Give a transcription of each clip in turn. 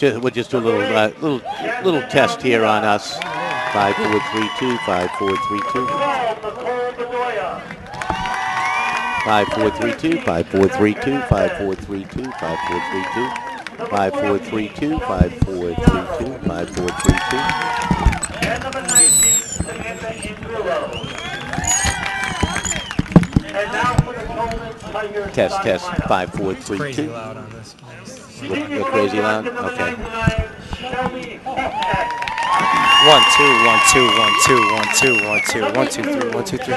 We'll just do a little test here on us. 5-4-3-2, 5-4-3-2. 5-4-3-2, 5-4-3-2, 5-4-3-2, 5-4-3-2. 5-4-3-2, 5-4-3-2, 5-4-3-2. And number 19, Amanda Ingrillo. And now for the Tolman Tigers. Test, 5-4-3-2. Crazy loud on this place. You're crazy loud? Okay. 1, 2, 1, 2, 1, 2, 1, 2, 1, 2, 1, 2, 3, 1, 2, 3.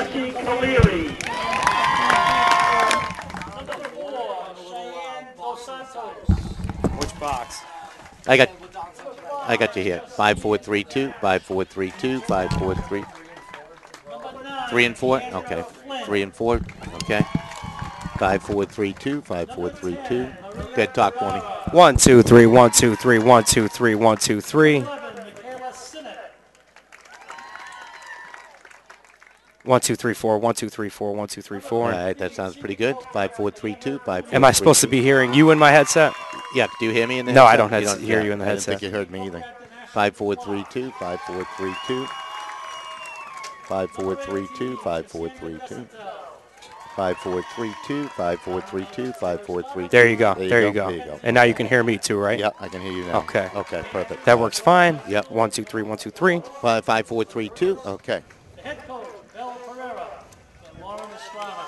Which box? I got you here. 5-4-3-2, 5-4-3-2, 5-4-3. 3 and 4? Okay. 3 and 4? Okay. 5-4-3-2, 5-4-3-2. Good talk for me. 1, 2, 3, 1, 2, 3, 1, 2, 3, 1, 2, 3. 1, 2, 3, 4, 1, 2, 3, 4, 1, 2, 3, 4. All right, that sounds pretty good. 5-4-3-2, 5-4-3-2. Am I supposed to be hearing you in my headset? Yeah, do you hear me in the No, headset? I don't hear you in the headset. I didn't think you heard me either. 5-4-3-2, 5-4-3-2. 5-4-3-2, 5-4-3-2. 5-4-3-2, 5-4-3-2, 5-4-3-2. There you go. There you go. And now you can hear me too, right? Yep, I can hear you now. Okay. Okay, perfect. That works fine. Yep. 1, 2, 3, 1, 2, 3. 5-4-3-2. Okay. The head coach, Bella Pereira, and Lauren Estrada.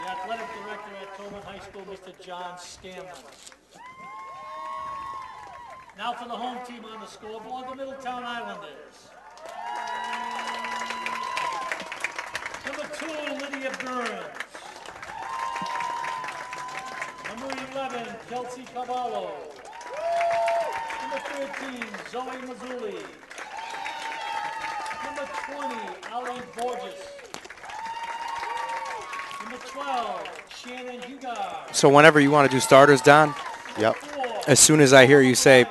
The athletic director at Tolman High School, Mr. John Scanlon. Now for the home team on the scoreboard, the Middletown Islanders. Number 2, Lydia Burns. Number 11, Kelsey Cavallo. Number 13, Zoe Mazzulli. Number 20, Ali Borges. Number 12, Shannon Hugar. So whenever you want to do starters, Don, Yep. as soon as I hear you say,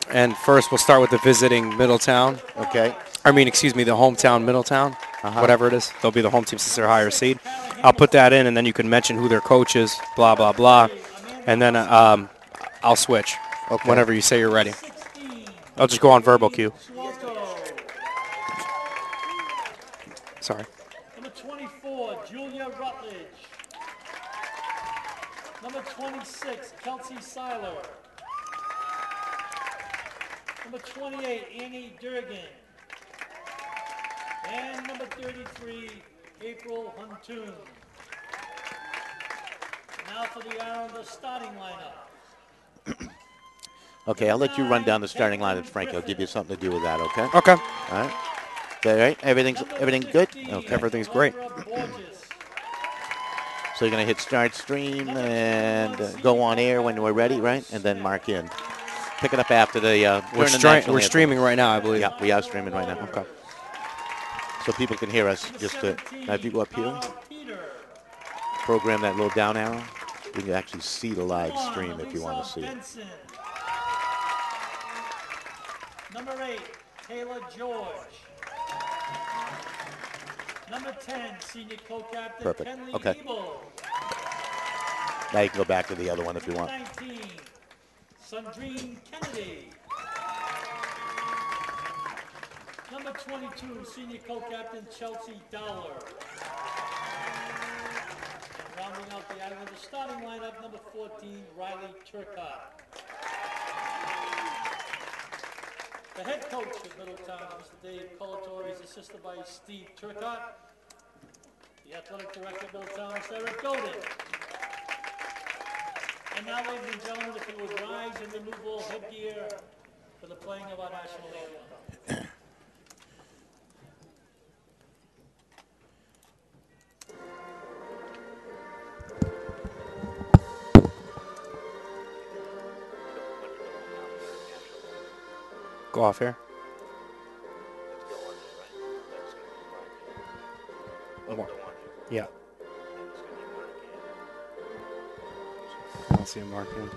and first we'll start with the visiting Middletown. Okay. I mean, excuse me, the hometown Middletown, whatever it is. They'll be the home team since they're higher seed. I'll put that in, and then you can mention who their coach is, blah, blah, blah. And then I'll switch whenever you say you're ready. I'll just go on verbal cue. Sorry. Number 24, Julia Rutledge. Number 26, Kelsey Seiler. Number 28, Annie Durgan. And number 33, April Huntoon. Now for the Islanders starting lineup. Okay, I'll let you run down the starting lineup, Frank. I'll give you something to do with that, okay? Okay. All right. All right. Everything's good? Okay. Everything's great. So you're going to hit start stream and go on air when we're ready, right? And then mark in. Pick it up after the We're streaming right now, I believe. Yeah, we are streaming right now. Okay. So people can hear us. Now if you go up here, program that little down arrow, you can actually see the live stream if you want to see it. Number 8, Taylor George. Number 10, senior co-captain Perfect. Kenley Okay. Ebel. Now you can go back to the other one if you want. 19, Sandrine Kennedy. Number 22, senior co-captain Chelsea Dowler. And rounding out the Islanders starting lineup, number 14, Riley Turcott. The head coach of Middletown, Mr. Dave Colatori, is assisted by Steve Turcott. The athletic director of Middletown is Eric Golden. And now, ladies and gentlemen, if you would rise and remove all headgear for the playing of our national anthem. Go off here. Yeah. I don't see him marking.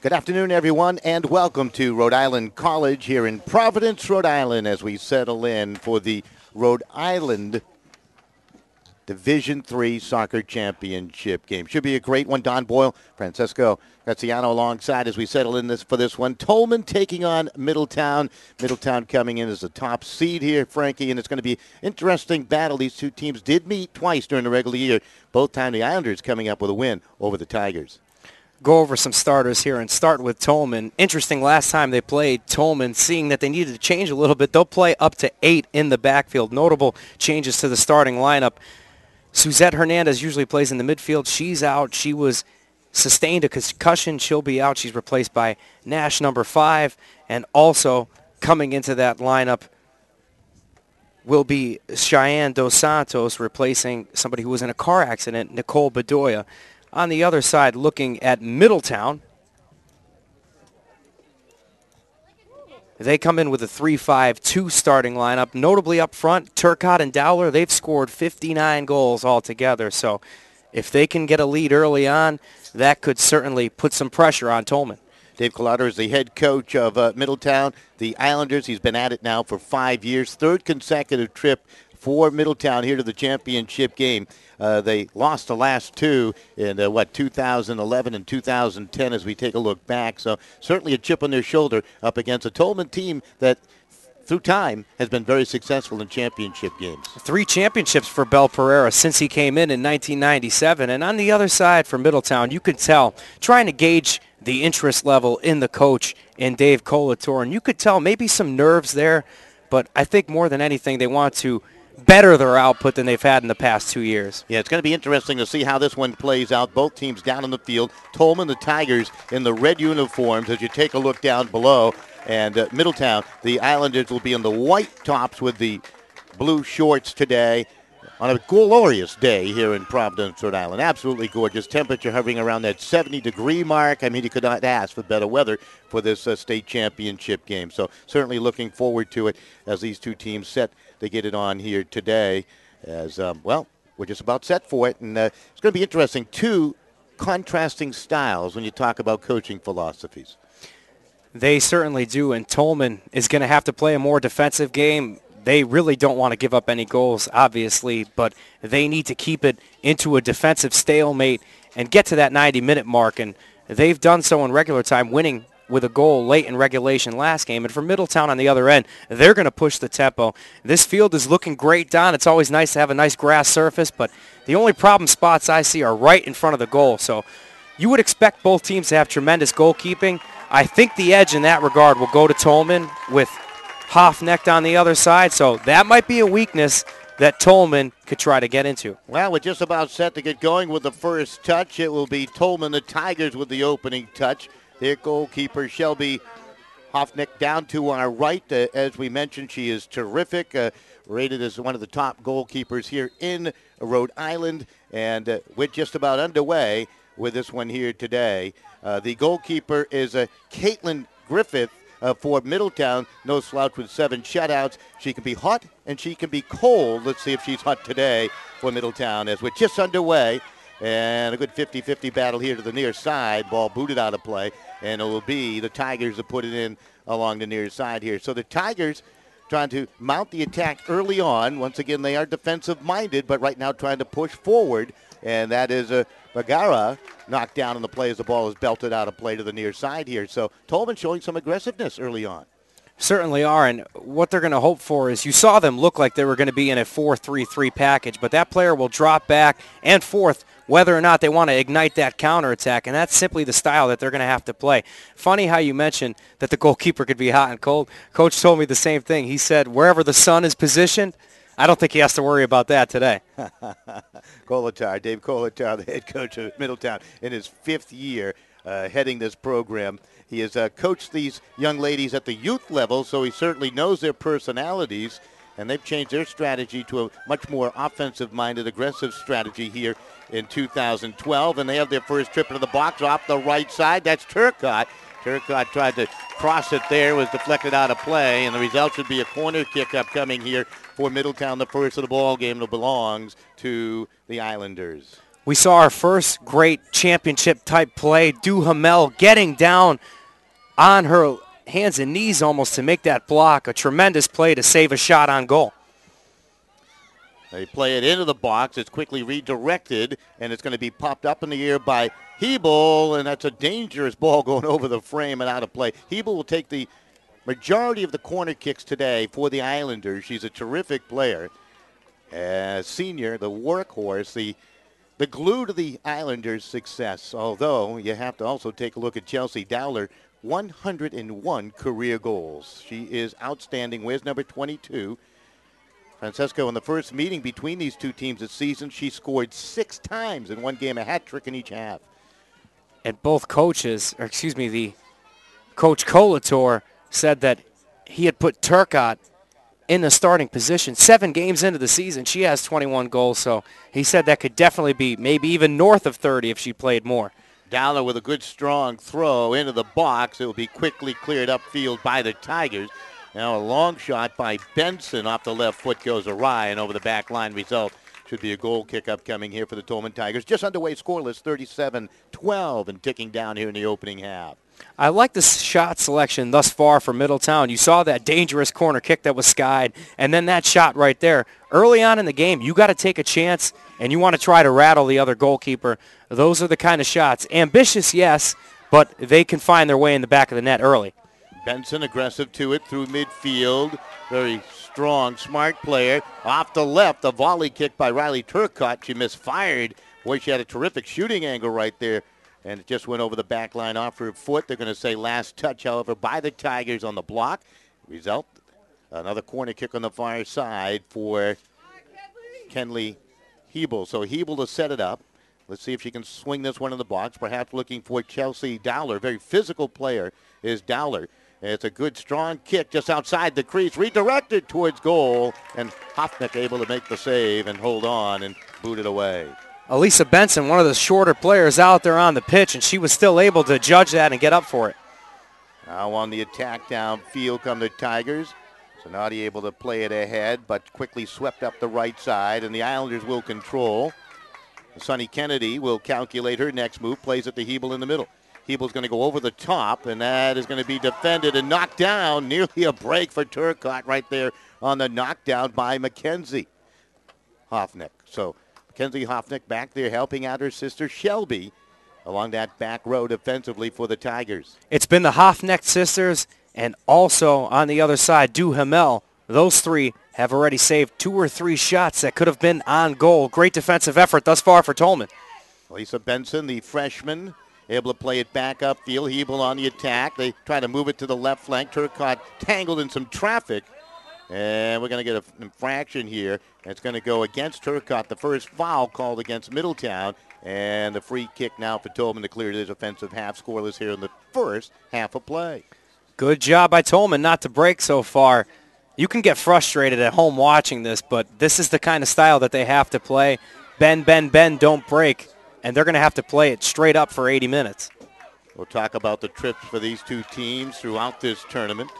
Good afternoon, everyone, and welcome to Rhode Island College here in Providence, Rhode Island, as we settle in for the Rhode Island Division III Soccer Championship game. Should be a great one. Don Boyle, Francesco Graziano alongside as we settle in for this one. Tolman taking on Middletown. Middletown coming in as the top seed here, Frankie, and it's going to be an interesting battle. These two teams did meet twice during the regular year. Both times the Islanders coming up with a win over the Tigers. Go over some starters here and start with Tolman. Interesting, last time they played Tolman, seeing that they needed to change a little bit, they'll play up to 8 in the backfield. Notable changes to the starting lineup. Suzette Hernandez usually plays in the midfield. She's out. She was sustained a concussion. She'll be out. She's replaced by Nash, number 5. And also coming into that lineup will be Cheyenne Dos Santos, replacing somebody who was in a car accident, Nicole Bedoya. On the other side, looking at Middletown, they come in with a 3-5-2 starting lineup. Notably up front, Turcotte and Dowler, they've scored 59 goals altogether. So if they can get a lead early on, that could certainly put some pressure on Tolman. Dave Colauder is the head coach of Middletown. The Islanders, he's been at it now for 5 years. Third consecutive trip for Middletown here to the championship game. They lost the last two in, 2011 and 2010 as we take a look back. So certainly a chip on their shoulder up against a Tolman team that through time has been very successful in championship games. 3 championships for Bel Pereira since he came in 1997. And on the other side for Middletown, you could tell, trying to gauge the interest level in the coach in Dave Colauder. And you could tell maybe some nerves there, but I think more than anything they want to better their output than they've had in the past 2 years. Yeah, it's going to be interesting to see how this one plays out. Both teams down in the field. Tolman, the Tigers, in the red uniforms as you take a look down below. And Middletown, the Islanders will be in the white tops with the blue shorts today on a glorious day here in Providence, Rhode Island. Absolutely gorgeous. Temperature hovering around that 70-degree mark. I mean, you could not ask for better weather for this state championship game. So certainly looking forward to it as these two teams set to get it on here today. As, we're just about set for it. And it's going to be interesting. 2 contrasting styles when you talk about coaching philosophies. They certainly do, and Tolman is going to have to play a more defensive game. They really don't want to give up any goals, obviously, but they need to keep it into a defensive stalemate and get to that 90-minute mark, and they've done so in regular time, winning with a goal late in regulation last game. And for Middletown on the other end, they're going to push the tempo. This field is looking great, Don. It's always nice to have a nice grass surface, but the only problem spots I see are right in front of the goal. So you would expect both teams to have tremendous goalkeeping. I think the edge in that regard will go to Tolman with Hoffnecht on the other side, so that might be a weakness that Tolman could try to get into. Well, we're just about set to get going with the first touch. It will be Tolman, the Tigers, with the opening touch. Their goalkeeper, Shelby Hoffnecht, down to our right. As we mentioned, she is terrific, rated as one of the top goalkeepers here in Rhode Island, and we're just about underway with this one here today. The goalkeeper is Caitlin Griffith for Middletown. No slouch with 7 shutouts. She can be hot and she can be cold. Let's see if she's hot today for Middletown as we're just underway. And a good 50-50 battle here to the near side. Ball booted out of play. And it will be the Tigers that put it in along the near side here. So the Tigers trying to mount the attack early on. Once again, they are defensive-minded, but right now trying to push forward. And that is Bagara knocked down on the play as the ball is belted out of play to the near side here. So Tolman showing some aggressiveness early on. Certainly are, and what they're going to hope for is you saw them look like they were going to be in a 4-3-3 package, but that player will drop back and forth whether or not they want to ignite that counterattack, and that's simply the style that they're going to have to play. Funny how you mentioned that the goalkeeper could be hot and cold. Coach told me the same thing. He said wherever the sun is positioned, I don't think he has to worry about that today. Colauder, Dave Colauder, the head coach of Middletown, in his 5th year heading this program. He has coached these young ladies at the youth level, so he certainly knows their personalities, and they've changed their strategy to a much more offensive-minded, aggressive strategy here in 2012, and they have their first trip into the box off the right side. That's Turcotte. Turcotte tried to cross it there, was deflected out of play, and the result should be a corner kick upcoming here for Middletown, the first of the ball game that belongs to the Islanders. We saw our first great championship-type play. Duhamel getting down on her hands and knees almost to make that block. A tremendous play to save a shot on goal. They play it into the box. It's quickly redirected, and it's going to be popped up in the air by Hebel, and that's a dangerous ball going over the frame and out of play. Hebel will take the majority of the corner kicks today for the Islanders. She's a terrific player. Senior, the workhorse, the glue to the Islanders' success. Although you have to also take a look at Chelsea Dowler, 101 career goals. She is outstanding. Where's number 22? Francesco, in the first meeting between these two teams this season, she scored 6 times in one game, a hat trick in each half. And both coaches, or excuse me, the coach Colator said that he had put Turcotte in the starting position. 7 games into the season, she has 21 goals, so he said that could definitely be maybe even north of 30 if she played more. Dowler with a good strong throw into the box. It will be quickly cleared upfield by the Tigers. Now a long shot by Benson off the left foot goes awry, and over the back line result should be a goal kick upcoming here for the Tolman Tigers. Just underway scoreless, 37-12, and ticking down here in the opening half. I like the shot selection thus far for Middletown. You saw that dangerous corner kick that was skied, and then that shot right there. Early on in the game, you got to take a chance, and you want to try to rattle the other goalkeeper. Those are the kind of shots. Ambitious, yes, but they can find their way in the back of the net early. Benson aggressive to it through midfield. Very strong, smart player. Off the left, a volley kick by Riley Turcotte. She misfired. Boy, she had a terrific shooting angle right there. And it just went over the back line off her foot. They're going to say last touch, however, by the Tigers on the block. Result, another corner kick on the far side for Kenley Hebel. So Hebel to set it up. Let's see if she can swing this one in the box. Perhaps looking for Chelsea Dowler. Very physical player is Dowler. It's a good, strong kick just outside the crease. Redirected towards goal. And Hoffnick able to make the save and hold on and boot it away. Elisa Benson, one of the shorter players out there on the pitch, and she was still able to judge that and get up for it. Now on the attack downfield come the Tigers. Sonati able to play it ahead, but quickly swept up the right side, and the Islanders will control. Sonny Kennedy will calculate her next move, plays it to Hebel in the middle. Hebel's going to go over the top, and that is going to be defended and knocked down. Nearly a break for Turcotte right there on the knockdown by Mackenzie Hoffnick. So Mackenzie Hoffnick back there helping out her sister Shelby along that back row defensively for the Tigers. It's been the Hoffnick sisters and also on the other side, Duhamel. Those three have already saved 2 or 3 shots that could have been on goal. Great defensive effort thus far for Tolman. Lisa Benson, the freshman, able to play it back upfield. Hebel on the attack. They try to move it to the left flank. Turcotte tangled in some traffic. And we're going to get an infraction here. It's going to go against Turcotte. The first foul called against Middletown. And the free kick now for Tolman to clear this offensive half. Scoreless here in the first half of play. Good job by Tolman not to break so far. You can get frustrated at home watching this, but this is the kind of style that they have to play. Bend, bend, bend, don't break. And they're going to have to play it straight up for 80 minutes. We'll talk about the trips for these two teams throughout this tournament.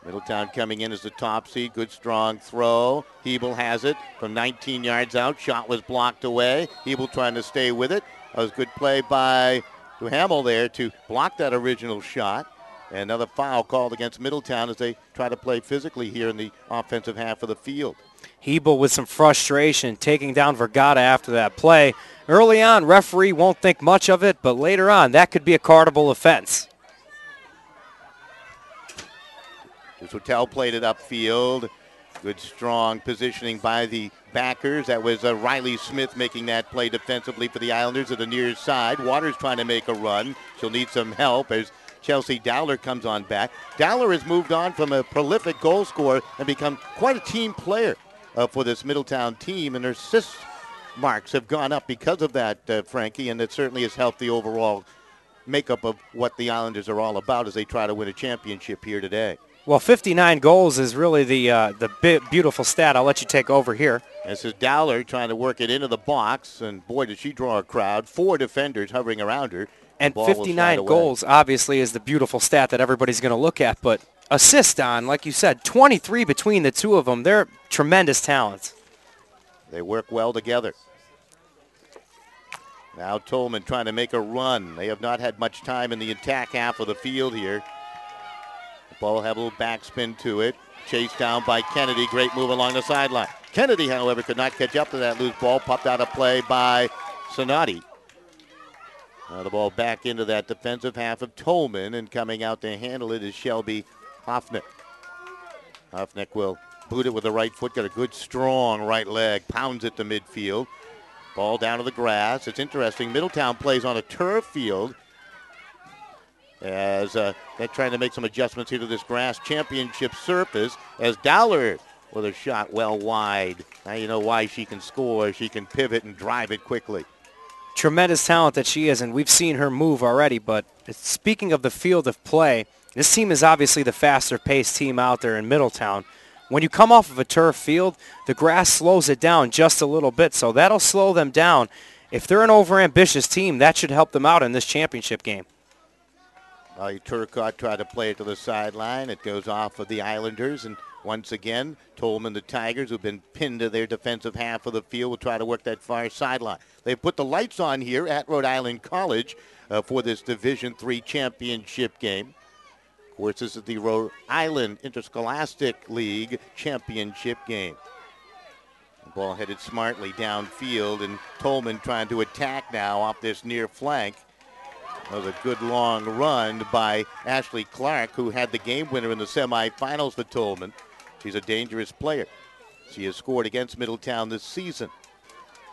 Middletown coming in as the top seed. Good strong throw. Hebel has it from 19 yards out. Shot was blocked away. Hebel trying to stay with it. That was good play by Duhamel there to block that original shot. And another foul called against Middletown as they try to play physically here in the offensive half of the field. Hebel with some frustration taking down Vergata after that play. Early on, referee won't think much of it, but later on, that could be a cardable offense. Hotel played it upfield. Good strong positioning by the backers. That was Riley Smith making that play defensively for the Islanders at the near side. Waters trying to make a run. She'll need some help as Chelsea Dowler comes on back. Dowler has moved on from a prolific goal scorer and become quite a team player for this Middletown team, and her assist marks have gone up because of that, Frankie, and it certainly has helped the overall makeup of what the Islanders are all about as they try to win a championship here today. Well, 59 goals is really the beautiful stat. I'll let you take over here. This is Dowler trying to work it into the box, and boy, did she draw a crowd. 4 defenders hovering around her. And 59 goals, obviously, is the beautiful stat that everybody's going to look at. But assist on, like you said, 23 between the two of them. They're tremendous talents. They work well together. Now Tolman trying to make a run. They have not had much time in the attack half of the field here. The ball had a little backspin to it. Chased down by Kennedy. Great move along the sideline. Kennedy, however, could not catch up to that loose ball. Popped out of play by Sonati. Now the ball back into that defensive half of Tolman, and coming out to handle it is Shelby Hoffnick. Hoffnick will boot it with the right foot. Got a good, strong right leg. Pounds it to midfield. Ball down to the grass. It's interesting. Middletown plays on a turf field as they're trying to make some adjustments here to this grass championship surface, as Dowler with a shot well wide. Now you know why she can score. She can pivot and drive it quickly. Tremendous talent that she is, and we've seen her move already. But speaking of the field of play, this team is obviously the faster-paced team out there in Middletown. When you come off of a turf field, the grass slows it down just a little bit, so that'll slow them down. If they're an overambitious team, that should help them out in this championship game. Turcotte tried to play it to the sideline. It goes off of the Islanders, and once again, Tolman, the Tigers, who've been pinned to their defensive half of the field, will try to work that far sideline. They've put the lights on here at Rhode Island College for this Division III championship game. Of course, this is the Rhode Island Interscholastic League championship game. The ball headed smartly downfield, and Tolman trying to attack now off this near flank. That was a good long run by Ashley Clark, who had the game winner in the semifinals for Tolman. She's a dangerous player. She has scored against Middletown this season,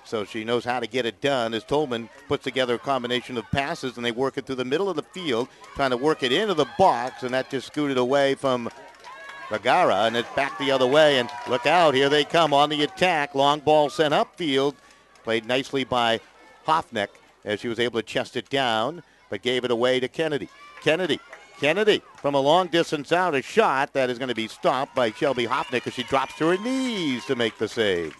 so she knows how to get it done as Tolman puts together a combination of passes, and they work it through the middle of the field, trying to work it into the box, and that just scooted away from Vergara, and it's back the other way, and look out, here they come on the attack. Long ball sent upfield, played nicely by Hoffnick as she was able to chest it down, but gave it away to Kennedy. Kennedy from a long distance out, a shot that is going to be stopped by Shelby Hoffnick as she drops to her knees to make the save.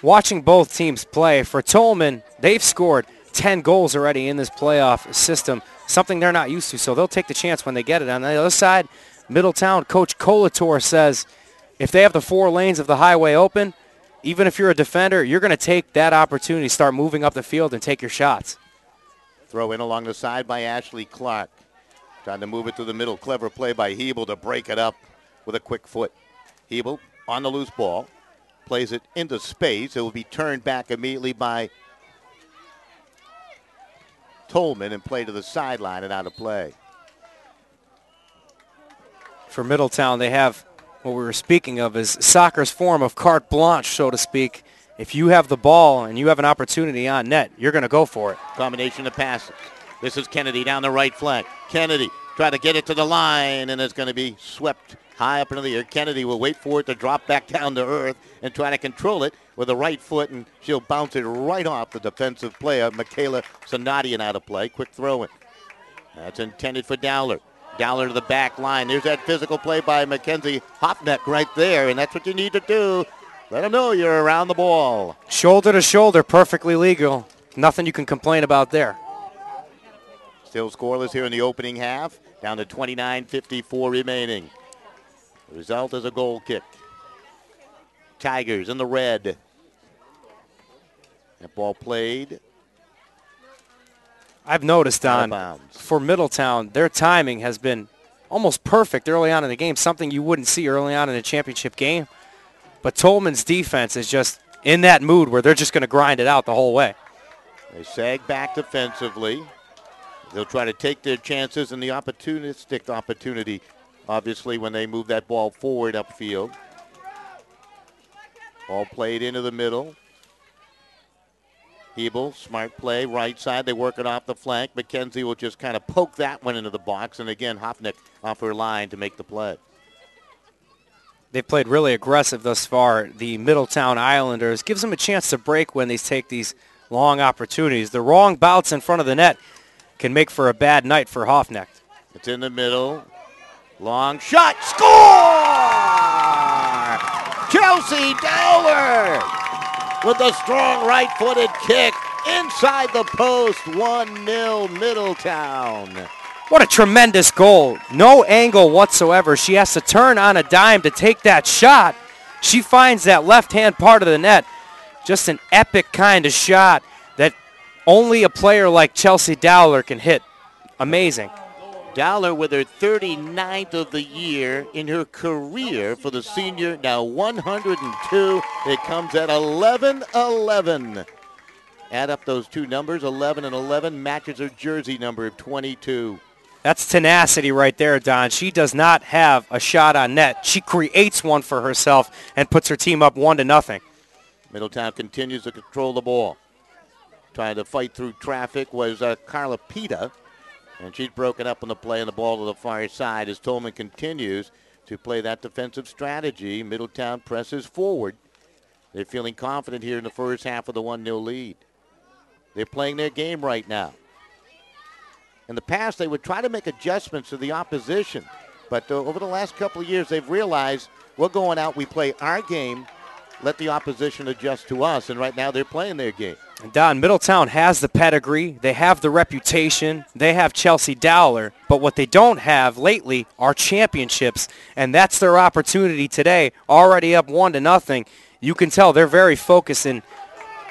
Watching both teams play, for Tolman, they've scored 10 goals already in this playoff system, something they're not used to, so they'll take the chance when they get it. On the other side, Middletown, Coach Colator says if they have the 4 lanes of the highway open, even if you're a defender, you're going to take that opportunity, start moving up the field and take your shots. Throw in along the side by Ashley Clark. Trying to move it to the middle. Clever play by Hebel to break it up with a quick foot. Hebel on the loose ball. Plays it into space. It will be turned back immediately by Tolman and play to the sideline and out of play. For Middletown, they have what we were speaking of is soccer's form of carte blanche, so to speak. If you have the ball and you have an opportunity on net, you're going to go for it. Combination of passes. This is Kennedy down the right flank. Kennedy trying to get it to the line, and it's going to be swept high up into the air. Kennedy will wait for it to drop back down to earth and try to control it with the right foot, and she'll bounce it right off the defensive player, Michaela Sonatian, out of play. Quick throw in. That's intended for Dowler. Dowler to the back line. There's that physical play by Mackenzie Hoffnick right there, and that's what you need to do. Let them know you're around the ball. Shoulder to shoulder, perfectly legal. Nothing you can complain about there. Still scoreless here in the opening half. Down to 29:54 remaining. The result is a goal kick. Tigers in the red. That ball played. I've noticed, Don, for Middletown, their timing has been almost perfect early on in the game, something you wouldn't see early on in a championship game. But Tolman's defense is just in that mood where they're just going to grind it out the whole way. They sag back defensively. They'll try to take their chances and the opportunistic opportunity, obviously, when they move that ball forward upfield. Ball played into the middle. Hebel, smart play, right side. They work it off the flank. McKenzie will just kind of poke that one into the box. And again, Hoffnick off her line to make the play. They've played really aggressive thus far. The Middletown Islanders gives them a chance to break when they take these long opportunities. The wrong bouts in front of the net can make for a bad night for Hoffnick. It's in the middle. Long shot. Score! Chelsea Dowler with a strong right-footed kick inside the post. 1-0 Middletown. What a tremendous goal. No angle whatsoever. She has to turn on a dime to take that shot. She finds that left-hand part of the net. Just an epic kind of shot that only a player like Chelsea Dowler can hit. Amazing. Dowler with her 39th of the year in her career for the senior, now 102. It comes at 11-11. Add up those two numbers, 11 and 11, matches her jersey number of 22. That's tenacity right there, Don. She does not have a shot on net. She creates one for herself and puts her team up 1-0. Middletown continues to control the ball. Trying to fight through traffic was Carla Pita. And she's broken up on the play and the ball to the far side as Tolman continues to play that defensive strategy. Middletown presses forward. They're feeling confident here in the first half of the 1-0 lead. They're playing their game right now. In the past, they would try to make adjustments to the opposition. But over the last couple of years, they've realized we're going out, we play our game, let the opposition adjust to us. And right now, they're playing their game. And Don, Middletown has the pedigree, they have the reputation, they have Chelsea Dowler, but what they don't have lately are championships, and that's their opportunity today. Already up 1-0. You can tell they're very focused in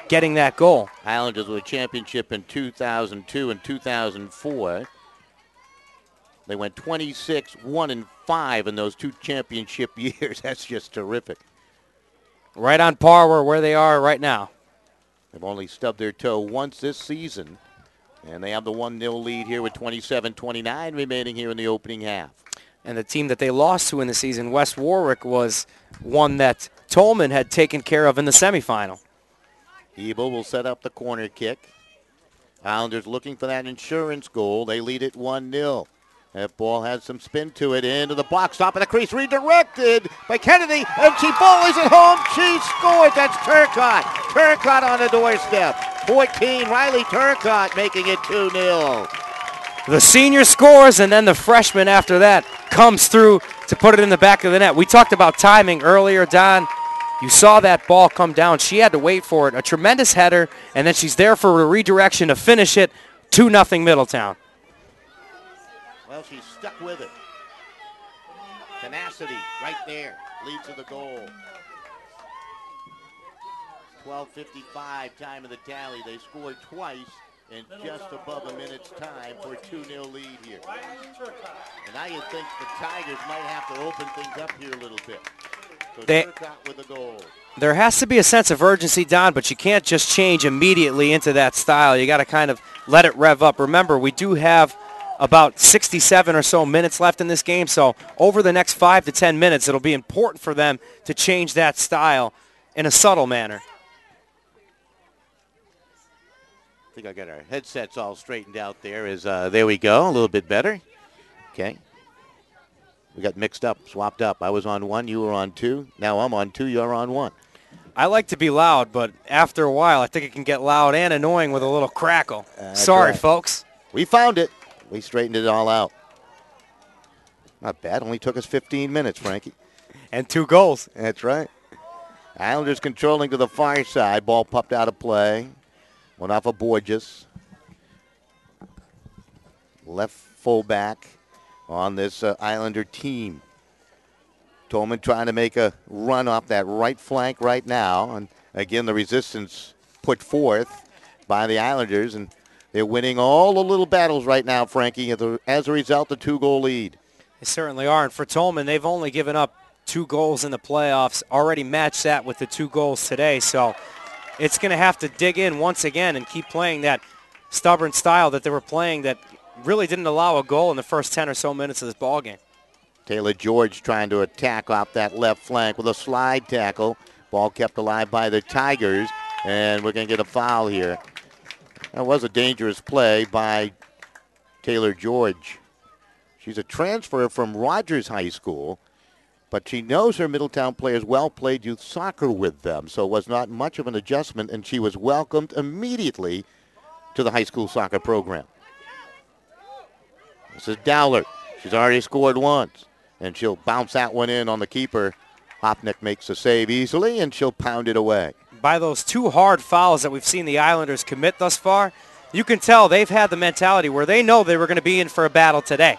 getting that goal. Islanders with a championship in 2002 and 2004. They went 26-1-5 in those two championship years. That's just terrific. Right on par where they are right now. They've only stubbed their toe once this season, and they have the 1-0 lead here with 27-29 remaining here in the opening half. And the team that they lost to in the season, West Warwick, was one that Tolman had taken care of in the semifinal. Ebel will set up the corner kick. Islanders looking for that insurance goal. They lead it 1-0. That ball has some spin to it. Into the box, top of the crease, redirected by Kennedy, and she volleys it home. She scores. That's Turcotte. Turcotte on the doorstep. 14, Riley Turcotte making it 2-0. The senior scores, and then the freshman after that comes through to put it in the back of the net. We talked about timing earlier, Don. You saw that ball come down. She had to wait for it. A tremendous header, and then she's there for a redirection to finish it. 2-0 Middletown. Well, she's stuck with it. Tenacity right there leads to the goal. 12:55 time of the tally. They scored twice in just above a minute's time for a 2-0 lead here. And now you think the Tigers might have to open things up here a little bit. So Turcotte with a goal. There has to be a sense of urgency, Don, but you can't just change immediately into that style. You got to kind of let it rev up. Remember, we do have about 67 or so minutes left in this game, so over the next 5 to 10 minutes, it'll be important for them to change that style in a subtle manner. I think I got our headsets all straightened out there. There we go, a little bit better. Okay. We got mixed up, swapped up. I was on 1, you were on 2. Now I'm on 2, you're on 1. I like to be loud, but after a while, I think it can get loud and annoying with a little crackle. Sorry, right, folks. We found it. We straightened it all out. Not bad. Only took us 15 minutes, Frankie. And 2 goals. That's right. Islanders controlling to the far side. Ball popped out of play. Went off of Borges. Left fullback on this Islander team. Tolman trying to make a run off that right flank right now. And again, the resistance put forth by the Islanders. And they're winning all the little battles right now, Frankie, as a result, the 2-goal lead. They certainly are. And for Tolman, they've only given up 2 goals in the playoffs, already matched that with the 2 goals today. So it's going to have to dig in once again and keep playing that stubborn style that they were playing that really didn't allow a goal in the first 10 or so minutes of this ballgame. Taylor George trying to attack off that left flank with a slide tackle. Ball kept alive by the Tigers, and we're going to get a foul here. That was a dangerous play by Taylor George. She's a transfer from Rogers High School, but she knows her Middletown players well, played youth soccer with them, so it was not much of an adjustment, and she was welcomed immediately to the high school soccer program. This is Dowler. She's already scored once, and she'll bounce that one in on the keeper. Hopnick makes the save easily, and she'll pound it away. By those 2 hard fouls that we've seen the Islanders commit thus far, you can tell they've had the mentality where they know they were going to be in for a battle today.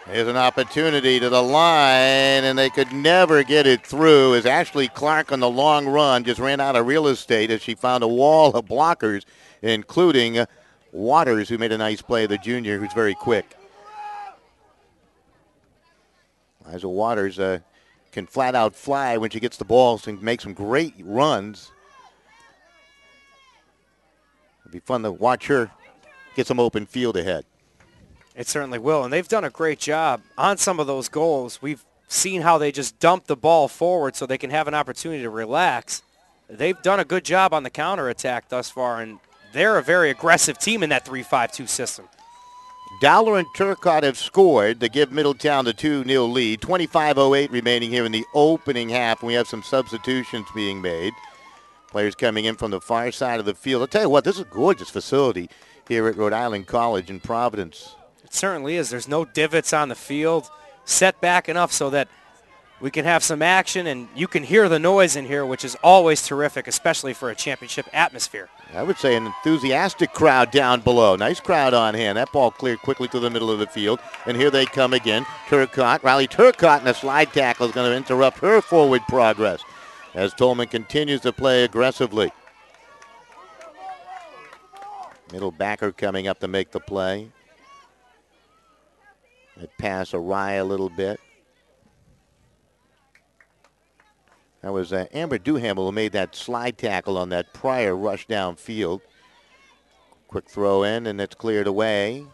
Here's an opportunity to the line, and they could never get it through as Ashley Clark on the long run just ran out of real estate as she found a wall of blockers, including Waters, who made a nice play, the junior, who's very quick. Liza Waters can flat out fly when she gets the ball and make some great runs. It'll be fun to watch her get some open field ahead. It certainly will, and they've done a great job on some of those goals. We've seen how they just dump the ball forward so they can have an opportunity to relax. They've done a good job on the counterattack thus far, and they're a very aggressive team in that 3-5-2 system. Dowler and Turcotte have scored to give Middletown the 2-0 lead. 25:08 remaining here in the opening half. We have some substitutions being made. Players coming in from the far side of the field. I'll tell you what, this is a gorgeous facility here at Rhode Island College in Providence. It certainly is. There's no divots on the field, set back enough so that we can have some action, and you can hear the noise in here, which is always terrific, especially for a championship atmosphere. I would say an enthusiastic crowd down below. Nice crowd on hand. That ball cleared quickly to the middle of the field, and here they come again. Turcotte, Riley Turcotte in a slide tackle is going to interrupt her forward progress as Tolman continues to play aggressively. Middle backer coming up to make the play. That pass awry a little bit. That was Amber Duhamel who made that slide tackle on that prior rush downfield. Quick throw in, and it's cleared away.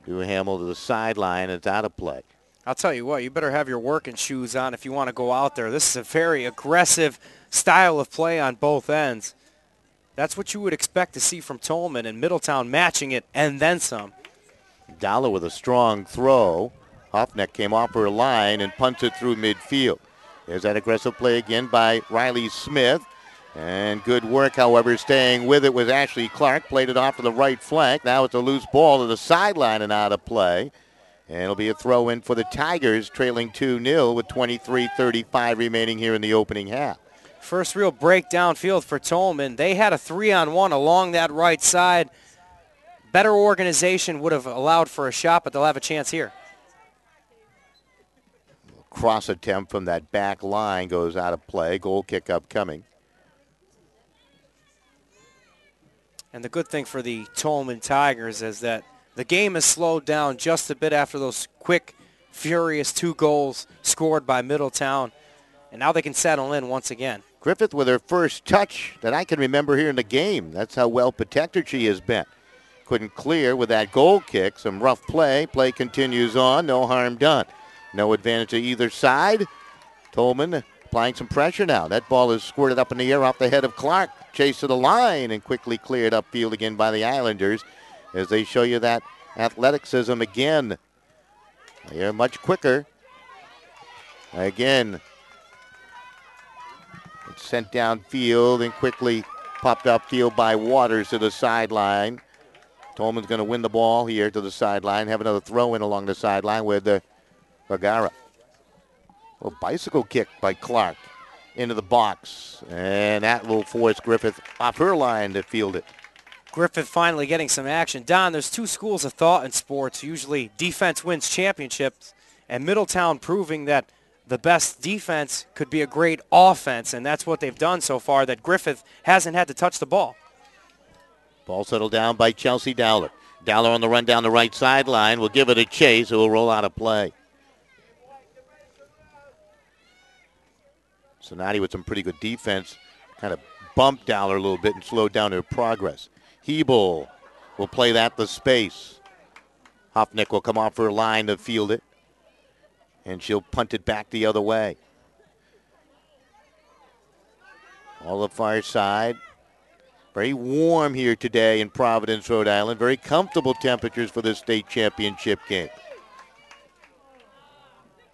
Duhamel to the sideline. It's out of play. I'll tell you what, you better have your working shoes on if you want to go out there. This is a very aggressive style of play on both ends. That's what you would expect to see from Tolman, and Middletown matching it and then some. Dowler with a strong throw. Hoffneck came off her line and punts it through midfield. There's that aggressive play again by Riley Smith. And good work, however, staying with it was Ashley Clark. Played it off to the right flank. Now it's a loose ball to the sideline and out of play. And it'll be a throw in for the Tigers, trailing 2-0 with 23:35 remaining here in the opening half. First real break downfield for Tolman. They had a 3-on-1 along that right side. Better organization would have allowed for a shot, but they'll have a chance here. Cross attempt from that back line goes out of play. Goal kick upcoming. And the good thing for the Tolman Tigers is that the game has slowed down just a bit after those quick, furious 2 goals scored by Middletown. And now they can settle in once again. Griffith with her first touch that I can remember here in the game. That's how well protected she has been. Couldn't clear with that goal kick. Some rough play. Play continues on. No harm done. No advantage to either side. Tolman applying some pressure now. That ball is squirted up in the air off the head of Clark. Chase to the line and quickly cleared upfield again by the Islanders as they show you that athleticism again. They're much quicker. Again, it's sent downfield and quickly popped upfield by Waters to the sideline. Tolman's going to win the ball here to the sideline. Have another throw in along the sideline with Vergara. A bicycle kick by Clark into the box. And that will force Griffith off her line to field it. Griffith finally getting some action. Don, there's 2 schools of thought in sports. Usually defense wins championships. And Middletown proving that the best defense could be a great offense. And that's what they've done so far, that Griffith hasn't had to touch the ball. Ball settled down by Chelsea Dowler. Dowler on the run down the right sideline. Will give it a chase. It will roll out of play. Sonati with some pretty good defense. Kind of bumped Dowler a little bit and slowed down her progress. Hebel will play that to space. Hoffneck will come off her line to field it. And she'll punt it back the other way. All the far side. Very warm here today in Providence, Rhode Island. Very comfortable temperatures for this state championship game.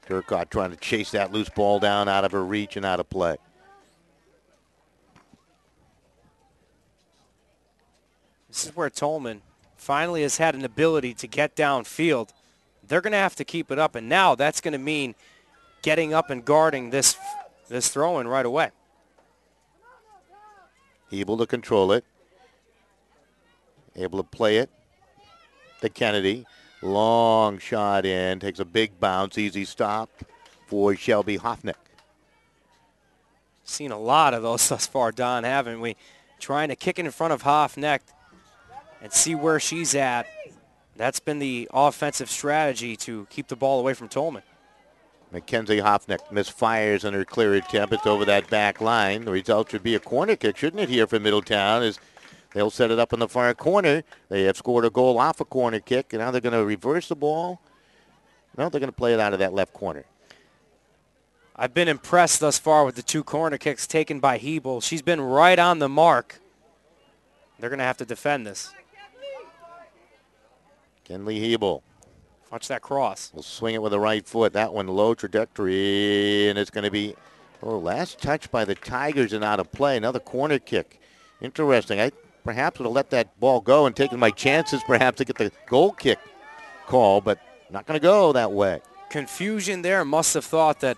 Turcotte trying to chase that loose ball down out of her reach and out of play. This is where Tolman finally has had an ability to get downfield. They're going to have to keep it up, and now that's going to mean getting up and guarding this throw-in right away. Able to control it. Able to play it to Kennedy. Long shot in. Takes a big bounce. Easy stop for Shelby Hoffnick. Seen a lot of those thus far, Don, haven't we? Trying to kick it in front of Hoffneck and see where she's at. That's been the offensive strategy to keep the ball away from Tolman. Mackenzie Hoffnick misfires on her clear attempt. It's over that back line. The result should be a corner kick, shouldn't it, here for Middletown, as they'll set it up in the far corner. They have scored a goal off a corner kick, and now they're going to reverse the ball. No, they're going to play it out of that left corner. I've been impressed thus far with the 2 corner kicks taken by Hebel. She's been right on the mark. They're going to have to defend this. Kenley Hebel. Watch that cross. Will swing it with the right foot. That one low trajectory, and it's going to be last touch by the Tigers and out of play. Another corner kick. Interesting. I perhaps would have let that ball go and taken my chances perhaps to get the goal kick call, but not going to go that way. Confusion there. Must have thought that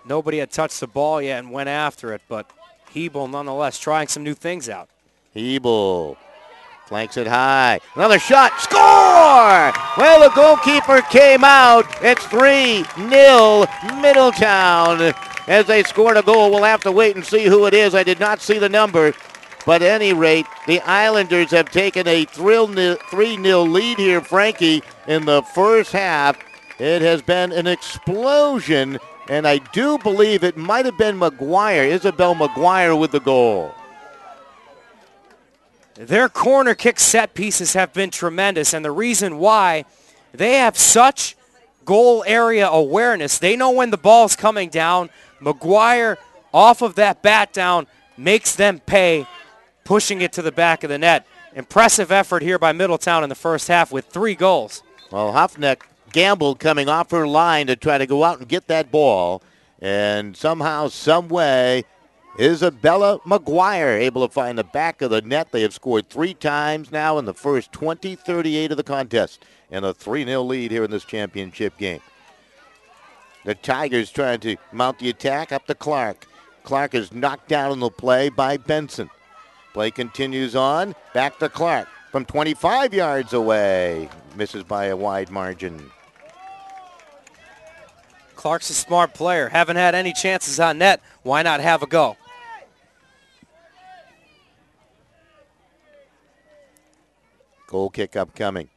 nobody had touched the ball yet and went after it, but Hebel nonetheless trying some new things out. Hebel flanks it high. Another shot. Score! Well, the goalkeeper came out. It's 3-0 Middletown. As they scored a goal, we'll have to wait and see who it is. I did not see the number. But at any rate, the Islanders have taken a 3-0 lead here, Frankie, in the first half. It has been an explosion, and I do believe it might have been Isabel McGuire with the goal. Their corner kick set pieces have been tremendous, and the reason why, they have such goal area awareness. They know when the ball's coming down. McGuire, off of that bat down, makes them pay, pushing it to the back of the net. Impressive effort here by Middletown in the first half with 3 goals. Well, Hoffneck gambled coming off her line to try to go out and get that ball, and somehow, some way, Isabella McGuire able to find the back of the net. They have scored 3 times now in the first 20-38 of the contest, and a 3-0 lead here in this championship game. The Tigers trying to mount the attack up to Clark. Clark is knocked down in the play by Benson. Play continues on. Back to Clark from 25 yards away. Misses by a wide margin. Clark's a smart player. Haven't had any chances on net. Why not have a go? Goal kick upcoming.